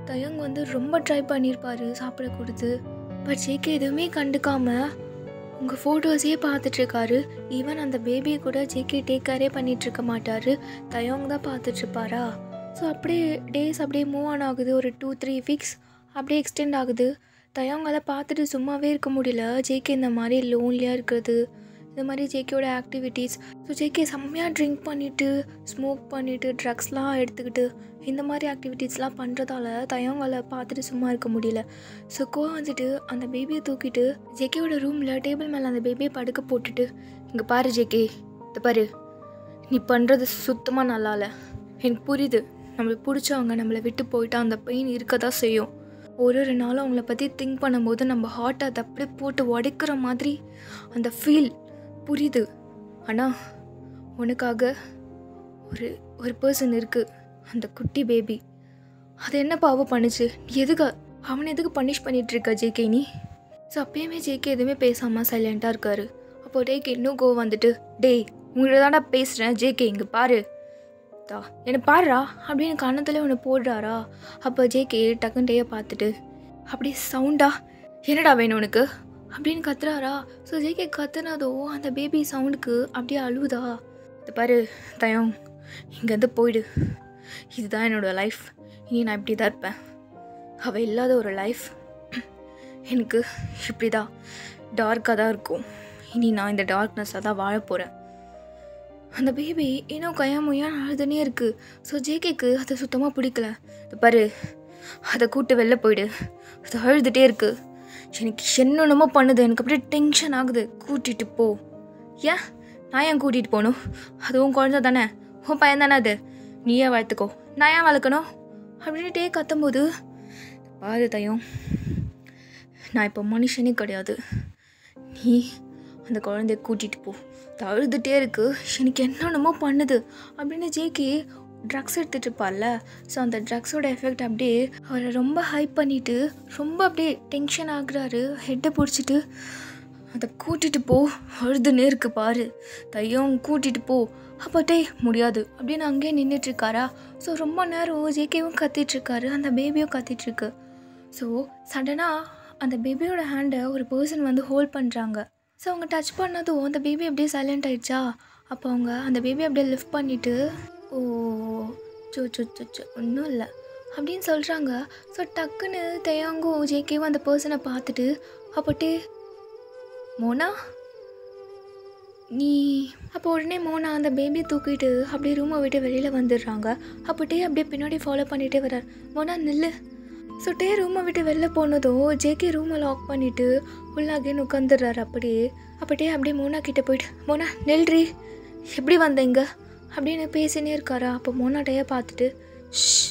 தயங் ரொம்ப ட்ரை பண்ணியிருப்பார் சாப்பிட கொடுத்து. பட் ஜேகே எதுவுமே கண்டுக்காமல் உங்கள் ஃபோட்டோஸே பார்த்துட்ருக்காரு. ஈவன் அந்த பேபியை கூட ஜேகே டேக் கேரே பண்ணிகிட்ருக்க மாட்டார், தயங் தான் பார்த்துட்ருப்பாரா. ஸோ அப்படியே டேஸ் அப்படியே மூவ் ஆன் ஆகுது. ஒரு 2-3 வீக்ஸ் அப்படியே எக்ஸ்டெண்ட் ஆகுது. தயங்கால பார்த்துட்டு சும்மாவே இருக்க முடியல. ஜேகே இந்த மாதிரி லோன்லியாக இருக்கிறது, இந்த மாதிரி ஜேகேயோட ஆக்டிவிட்டீஸ். ஸோ ஜேகே செம்மையாக ட்ரிங்க் பண்ணிவிட்டு ஸ்மோக் பண்ணிவிட்டு ட்ரக்ஸ்லாம் எடுத்துக்கிட்டு இந்த மாதிரி ஆக்டிவிட்டீஸ்லாம் பண்ணுறதால தயங்கால பார்த்துட்டு சும்மா இருக்க முடியல. ஸோ வந்துட்டு அந்த பேபியை தூக்கிட்டு ஜேகேயோட ரூமில் டேபிள் மேலே அந்த பேபியை படுக்க போட்டுட்டு, இங்கே பாரு ஜேகே, இதை பாரு, நீ பண்ணுறது சுத்தமாக நல்லா இல்லை. எனக்கு புரியுது, நம்மளுக்கு பிடிச்சவங்க நம்மளை விட்டு போயிட்டா அந்த பெயின் இருக்க தான் செய்யும். ஒரு நாளும் அவங்கள பற்றி திங்க் பண்ணும்போது நம்ம ஹார்ட்டை அதை அப்படியே போட்டு உடைக்கிற மாதிரி அந்த ஃபீல் புரியுது. ஆனால் உனக்காக ஒரு பர்சன் இருக்குது, அந்த குட்டி பேபி. அது என்ன பாவம் பண்ணுச்சு? அவனை எதுக்கு பனிஷ் பண்ணிகிட்ருக்க ஜேகே நீ? ஸோ அப்பயுமே ஜேகே எதுவுமே பேசாமல் சைலண்ட்டாக இருக்காரு. அப்போ டேக்கு இன்னும் கோவம் வந்துட்டு, டேய் உங்கள்கிட்ட தான்டா பேசுகிறேன் ஜேகே இங்கே பாரு தா என்னை பாருடா அப்படின்னு கன்னத்தில் ஒன்று போடுறாரா. அப்போ ஜேகே டக்குன்னு டேயை பார்த்துட்டு அப்படியே சவுண்டா என்னடா வேணும் உனக்கு அப்படின்னு கத்துறாரா. ஸோ ஜேகே கத்துனதோ அந்த பேபி சவுண்டுக்கு அப்படியே அழுவுதா. இது பாரு தயம், இங்கேருந்து போயிடு, இதுதான் என்னோடய லைஃப், இனி நான் இப்படி தான் இருப்பேன், அவள் இல்லாத ஒரு லைஃப் எனக்கு இப்படி தான் டார்க்காக தான் இருக்கும், இனி நான் இந்த டார்க்னஸாக தான் வாழ போகிறேன். அந்த பேபி இன்னும் கையாமையாக அழுதுனே இருக்குது. ஸோ ஜேகேக்கு அதை சுத்தமாக பிடிக்கல. இது பாரு அதை கூப்பிட்டு வெளில போயிடு, அது அழுதுகிட்டே இருக்குது, எனக்கு என்னென்னமோ பண்ணுது, எனக்கு அப்படியே டென்ஷன் ஆகுது, கூட்டிகிட்டு போ. ஏன் நான் ஏன் கூட்டிகிட்டு போகணும், அதுவும் குழந்தை தானே, உன் பையன் தானே, அது நீயே வளர்த்துக்கோ, நான் ஏன் வளர்க்கணும் அப்படின்ட்டே கத்தும்போது, பாரு தயம் நான் இப்போ மனுஷனே கிடையாது, நீ அந்த குழந்தைய கூட்டிகிட்டு போ, அழுதுகிட்டே இருக்குது, எனக்கு என்னென்னமோ பண்ணுது அப்படின்னு ஜேகே ட்ரக்ஸ் எடுத்துகிட்டு இருப்பார்ல. ஸோ அந்த ட்ரக்ஸோட எஃபெக்ட் அப்படியே அவரை ரொம்ப ஹைப் பண்ணிவிட்டு ரொம்ப அப்படியே டென்ஷன் ஆகுறாரு. ஹெட்டை பிடிச்சிட்டு அதை கூட்டிகிட்டு போ, அழுதுன்னே இருக்கு பாரு தையம் கூட்டிகிட்டு போ. அப்போட்டே முடியாது அப்படின்னு அங்கேயே நின்றுட்டுருக்காரா. ஸோ ரொம்ப நேரம் ஜேகேவும் கத்திட்டுருக்காரு, அந்த பேபியும் கத்திட்டுருக்கு. ஸோ சடனாக அந்த பேபியோட ஹேண்டை ஒரு பர்சன் வந்து ஹோல்ட் பண்ணுறாங்க. ஸோ அவங்க டச் பண்ணதும் அந்த பேபி அப்படியே சைலண்ட் ஆகிடுச்சா. அப்போ அவங்க அந்த பேபி அப்படியே லிஃப்ட் பண்ணிவிட்டு ஓ சோ சோ சோ ஒன்றும் இல்லை அப்படின்னு சொல்கிறாங்க. ஸோ டக்குன்னு தயாங்கும் ஜேகேவும் அந்த பர்சனை பார்த்துட்டு அப்போட்டே மோனா நீ அப்போ உடனே மோனா அந்த பேபி தூக்கிட்டு அப்படியே ரூமை விட்டு வெளியில் வந்துடுறாங்க. அப்போட்டே அப்படியே பின்னாடி ஃபாலோ பண்ணிகிட்டே வர்றார். மோனா நில்லு. ஸோ டே ரூமை விட்டு வெளில போனதோ ஜேகே ரூமை லாக் பண்ணிவிட்டு உள்ளாகேன்னு உட்காந்துடுறாரு. அப்படியே மோனா கிட்டே போயிட்டு மோனா நெல்றி எப்படி வந்தீங்க அப்படின்னு பேசினே இருக்காரா. அப்போ மோனா டேயை பார்த்துட்டு ஷ்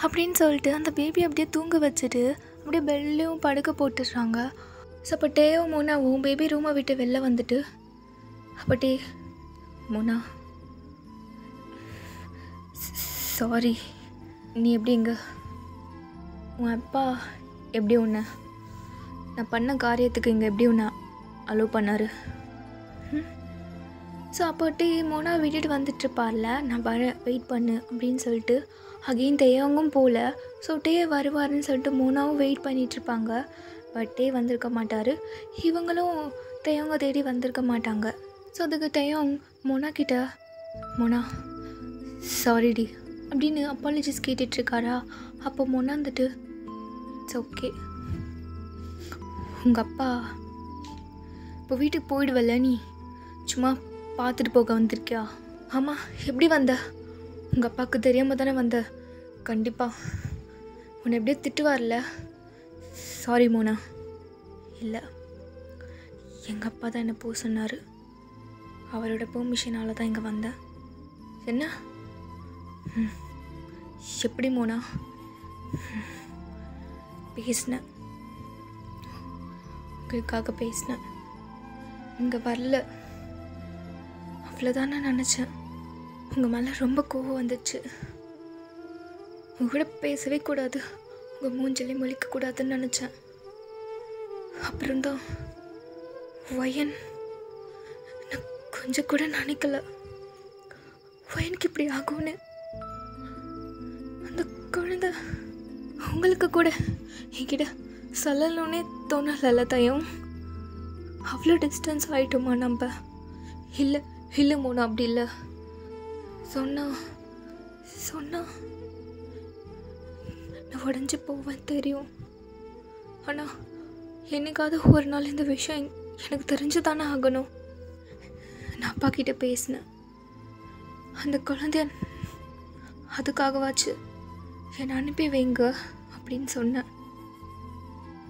அப்படின்னு சொல்லிட்டு அந்த பேபி அப்படியே தூங்க வச்சுட்டு அப்படியே பெல்லையும் படுக்க போட்டுடுறாங்க. ஸோ அப்போ டேயும் மோனாவும் பேபி ரூமை விட்டு வெளில வந்துட்டு அப்பட்டே மோனா சாரி, நீ எப்படிங்க உன் அப்பா எப்படி உன்னை நான் பண்ண காரியத்துக்கு இங்கே எப்படி உன்னை அலோவ் பண்ணார். ஸோ அப்போட்டி மோனா விட்டுட்டு வந்துட்டுருப்பார்ல, நான் வர வெயிட் பண்ணு அப்படின்னு சொல்லிட்டு அகெயின் தேயவங்கும் போகல. ஸோ டே வருவாருன்னு சொல்லிட்டு மோனாவும் வெயிட் பண்ணிகிட்ருப்பாங்க. பட் டே வந்திருக்க மாட்டார், இவங்களும் தேயவங்க தேடி வந்திருக்க மாட்டாங்க. ஸோ அதுக்கு தேயவங் மோனா கிட்ட மோனா சாரிடி அப்படின்னு அப்பாலஜிஸ் கேட்டுட்ருக்காரா. அப்போ மோனா வந்துட்டு இட்ஸ் ஓகே, உங்கள் அப்பா இப்போ வீட்டுக்கு போயிடுவல்ல, நீ சும்மா பார்த்துட்டு போக வந்திருக்கியா? ஆமாம், எப்படி வந்த? உங்கள் அப்பாவுக்கு தெரியாமல் தானே வந்த? கண்டிப்பாக உன்னை எப்படியே திட்டுவார்ல. சாரி மோனா. இல்லை, எங்கள் அப்பா தான் என்னை போக சொன்னார், அவரோட பெர்மிஷனால் தான் இங்கே வந்தேன். என்ன எப்படி மோனா? பேசினேன், உங்களுக்காக பேசினேன், இங்கே வரல, அவ்வளோதான் நான் நினச்சேன். உங்கள் மேலே ரொம்ப கோவம் வந்துச்சு, உங்களோட பேசவே கூடாது, உங்கள் மூஞ்சிலே முழிக்கக்கூடாதுன்னு நினச்சேன். அப்புறம்தான் வயன், நான் கொஞ்சம் கூட நினைக்கல வயனுக்கு இப்படி ஆகும்னு. அந்த குழந்தை உங்களுக்கு கூட என்கிட்ட சொல்லணுன்னே தோணலை தயம். அவ்வளோ டிஸ்டன்ஸ் ஆகிட்டோமா நம்ம? இல்லை மோனா, அப்படி இல்லை. சொன்னா நான் உடஞ்சி போவேன் தெரியும். ஆனால் என்னைக்காவது ஒரு நாள் இந்த விஷயம் எனக்கு தெரிஞ்சு தானே ஆகணும். நான் அப்பா கிட்ட பேசினேன், அந்த குழந்தைய அதுக்காகவாச்சு என்னை அனுப்பி வைங்க அப்படின்னு சொன்னேன்.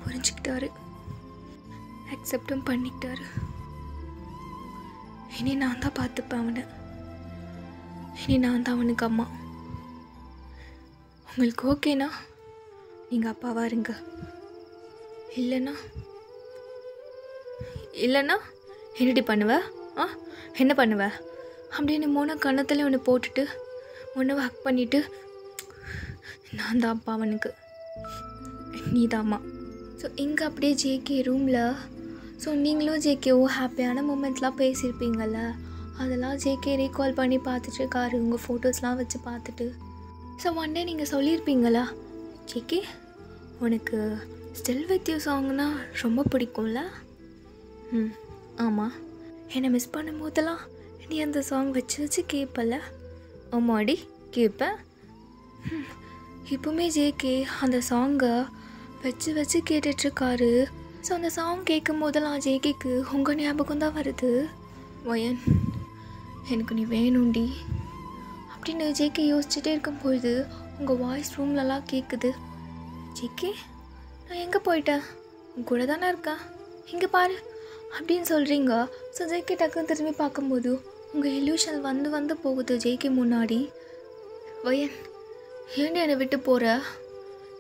புரிஞ்சுக்கிட்டாரு, அக்செப்டும் பண்ணிக்கிட்டாரு. இனி நான் தான் பார்த்துப்பேன் அவனை, இனி நான் தான் அவனுக்கு அம்மா. உங்களுக்கு ஓகேனா நீங்கள் அப்பாவாக இருங்க, இல்லைன்னா என்னடி பண்ணுவ? என்ன பண்ணுவ அப்படின்னு மோனா கன்னத்தில் ஒன்று போட்டுட்டு ஒன்று ஹக் பண்ணிவிட்டு, நான் தான் அப்பா அவனுக்கு, நீ தாம்மா. ஸோ இங்கே அப்படியே ஜேகே ரூமில் ஸோ நீங்களும் ஜேகேவும் ஹாப்பியான மூமெண்ட்ஸ்லாம் பேசியிருப்பீங்கள்ல, அதெல்லாம் ஜேகே ரீகால் பண்ணி பார்த்துட்ருக்காரு உங்கள் ஃபோட்டோஸ்லாம் வச்சு பார்த்துட்டு. ஸோ ஒன் டே நீங்கள் சொல்லியிருப்பீங்களா, ஜேகே உனக்கு ஸ்டில் வித் யூ சாங்னா ரொம்ப பிடிக்கும்ல? ஆமாம், என்னை மிஸ் பண்ணும் போதெல்லாம் நீ அந்த சாங் வச்சு வச்சு கேட்பல? ஆமாடி கேட்பேன். இப்போவுமே ஜேகே அந்த சாங்கை வச்சு வச்சு கேட்டுட்ருக்காரு. ஸோ அந்த சாங் கேட்கும் போதெல்லாம் ஜேகேக்கு உங்கள் ஞாபகம் தான் வருது. வயன் எனக்கு நீ வேணும்டி அப்படின்னு ஜேகே யோசிச்சுட்டே இருக்கும்பொழுது உங்கள் வாய்ஸ் ரூம்லலாம் கேட்குது. ஜேகே நான் எங்கே போயிட்டேன், உன் கூட தானே இருக்கேன், இங்கே பாரு அப்படின்னு சொல்கிறீங்க. ஸோ ஜேகே டக்குன்னு திரும்பி பார்க்கும்போது உங்கள் இல்யூஷன் வந்து வந்து போகுது ஜேகே முன்னாடி. வயன் ஏன்டி என்னை விட்டு போகிற,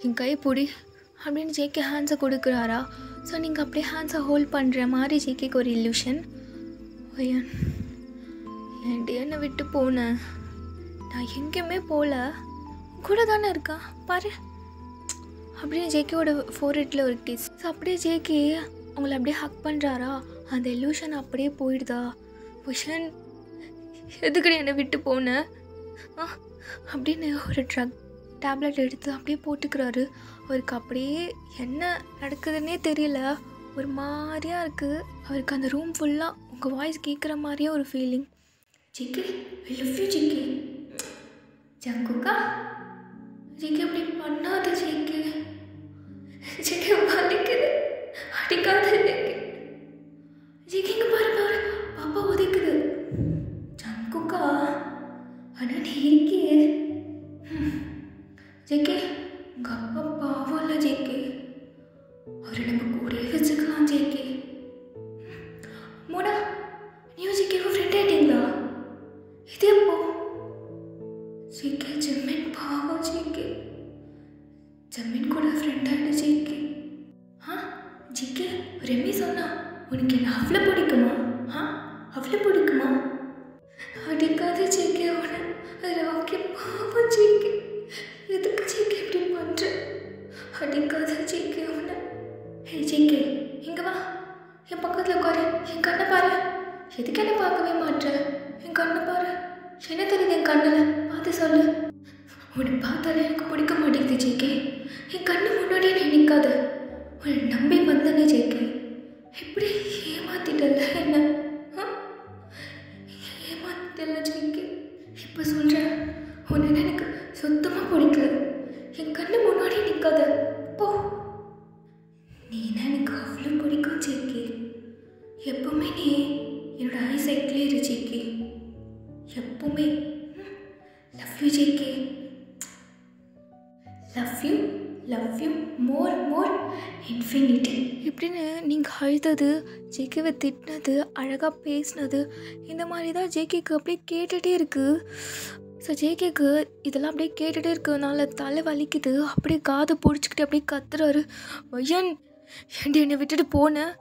என் கை பிடி அப்படின்னு ஜேகே ஹேண்ட்ஸை கொடுக்குறாரா. ஸோ நீங்கள் அப்படியே ஹேண்ட்ஸை ஹோல்ட் பண்ணுற மாதிரி ஜேகேக்கு ஒரு இல்யூஷன். வயன் ஏன்டி என்னை விட்டு போனேன், நான் எங்கேயுமே போகல, கூட தானே இருக்கேன் பாரு அப்படின்னு ஜேகேவோட ஃபோர்ஹெட்டில் ஒரு கிஸ். ஸோ அப்படியே ஜேகே அவங்கள அப்படியே ஹக் பண்ணுறாரா. அந்த இல்யூஷன் அப்படியே போயிடுதா. விஷன் எதுக்கடி என்னை விட்டு போனேன் அப்படின்னு ஒரு டேப்லெட் எடுத்து அப்படியே போட்டுக்கிறாரு. அவருக்கு அப்படியே என்ன நடக்குதுன்னே தெரியல, ஒரு மாதிரியாக இருக்குது அவருக்கு. அந்த ரூம் ஃபுல்லாக உங்கள் வாய்ஸ் கேட்குற மாதிரியே ஒரு feeling. JK I love you JK. ஜங்குக்கா ஜேகே அப்படி பண்ணாத ஜேகே, ஜேகே வலிக்குது, அடிக்காத ஜேகே. ஜேகேங்க பாரு பாரு பாப்பா உதைக்குது. ஜங்குக்கா ஆனால் நீ இருக்கியே. ஜேகே உங்கள் அப்பா பாவம் இல்லை ஜேகே, அவரை நம்ம கூடயே வச்சுக்கலாம் ஜேகே. மோனா நீயும் ஜேகேவும் ஃப்ரெண்ட் ஆகிட்டீங்களா? இது எப்போ? ஜேகே ஜெமின் பாவம் ஜேகே, ஜெமின் கூட ஃப்ரெண்ட் ஆகிட்டு ஜேகே. ஜேகே ரெமி சொன்னா உனக்கு என்ன அவ்வளோ பிடிக்குமா? அவ்வளோ பிடிக்குமா? அடிக்காத ஜேகே அவனை. அது ஓகே பாவம் ஜேகே, எதுக்கு ஜேகே இப்படி பண்ணுற? அடிக்காத ஜேகே அவனை. ஹே ஜேகே இங்கே வா, என் பக்கத்தில் உட்காரு, என் கண்ணை பாரு. எதுக்கு என்ன பார்க்கவே மாட்டேற? என் கண்ணை பாரு, என்ன தெரியுது என் கண்ணில், பார்த்து சொல்லு. உன்னை பார்த்தாலே எனக்கு பிடிக்க மாட்டேங்குது ஜேகே. என் கண்ணு முன்னாடியே நீ நிற்காத, உன்னை நம்பி வந்தனே ஜேகே. இப்படி ஏமாத்திட்டல என்ன, ஏமாத்திட்டல ஜேகே. இப்போ சொல்கிறேன், உன்னை எனக்கு சுத்தமாக பிடிக்கல. என் கண்ணு முன்னாடி நிற்காத போ. நீ எனக்கு அவ்வளோ பிடிக்கும் ஜேகே. எப்பவுமே நீ என்னோட ஐசைட்லேயே இரு ஜேகே, எப்பவுமே. Love you JK, love you more more infinity இப்படின்னு நீங்கள் அழுதது, ஜேகேவை திட்டினது, அழகாக பேசினது, இந்த மாதிரி தான் ஜேகேக்கு அப்படியே கேட்டுகிட்டே இருக்குது. ஸோ ஜேகேக்கு இதெல்லாம் அப்படியே கேட்டுகிட்டே இருக்கிறதுனால தலை வலிக்குது. அப்படியே காதை பிடிச்சிக்கிட்டு அப்படியே கத்துறாரு. வயன் ஏன்டி என்னை விட்டுட்டு போனேன்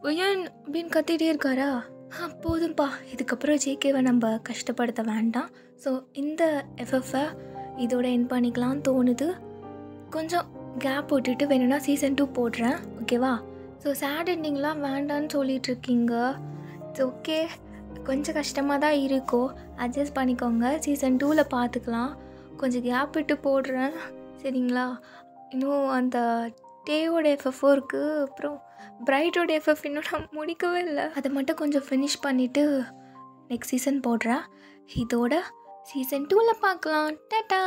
வயன் அப்படின்னு கத்திகிட்டே இருக்காரா. போதும்ப்பா, இதுக்கப்புறம் ஜேகேவை நம்ம கஷ்டப்படுத்த வேண்டாம். ஸோ இந்த எஃப்எஃப்பை இதோட என் பண்ணிக்கலாம்னு தோணுது. கொஞ்சம் கேப் போட்டுட்டு வேணும்னா சீசன் 2 போடுறேன், ஓகேவா? ஸோ சேட் எண்டிங்லாம் வேண்டான்னு சொல்லிகிட்ருக்கீங்க. இட்ஸ் ஓகே, கொஞ்சம் கஷ்டமாக தான் இருக்கும், அட்ஜஸ்ட் பண்ணிக்கோங்க. சீசன் 2ல் பார்த்துக்கலாம். கொஞ்சம் கேப் விட்டு போடுறேன், சரிங்களா? இன்னும் அந்த டேயோட எஃப்எஃப்பும் இருக்குது, அப்புறம் பிரைட்டோட எஃப்எஃப் இன்னும் நான் முடிக்கவே இல்லை. அதை மட்டும் கொஞ்சம் ஃபினிஷ் பண்ணிவிட்டு நெக்ஸ்ட் சீசன் போடுறேன். இதோட சீசன் 2ல் பார்க்கலாம். டாடா.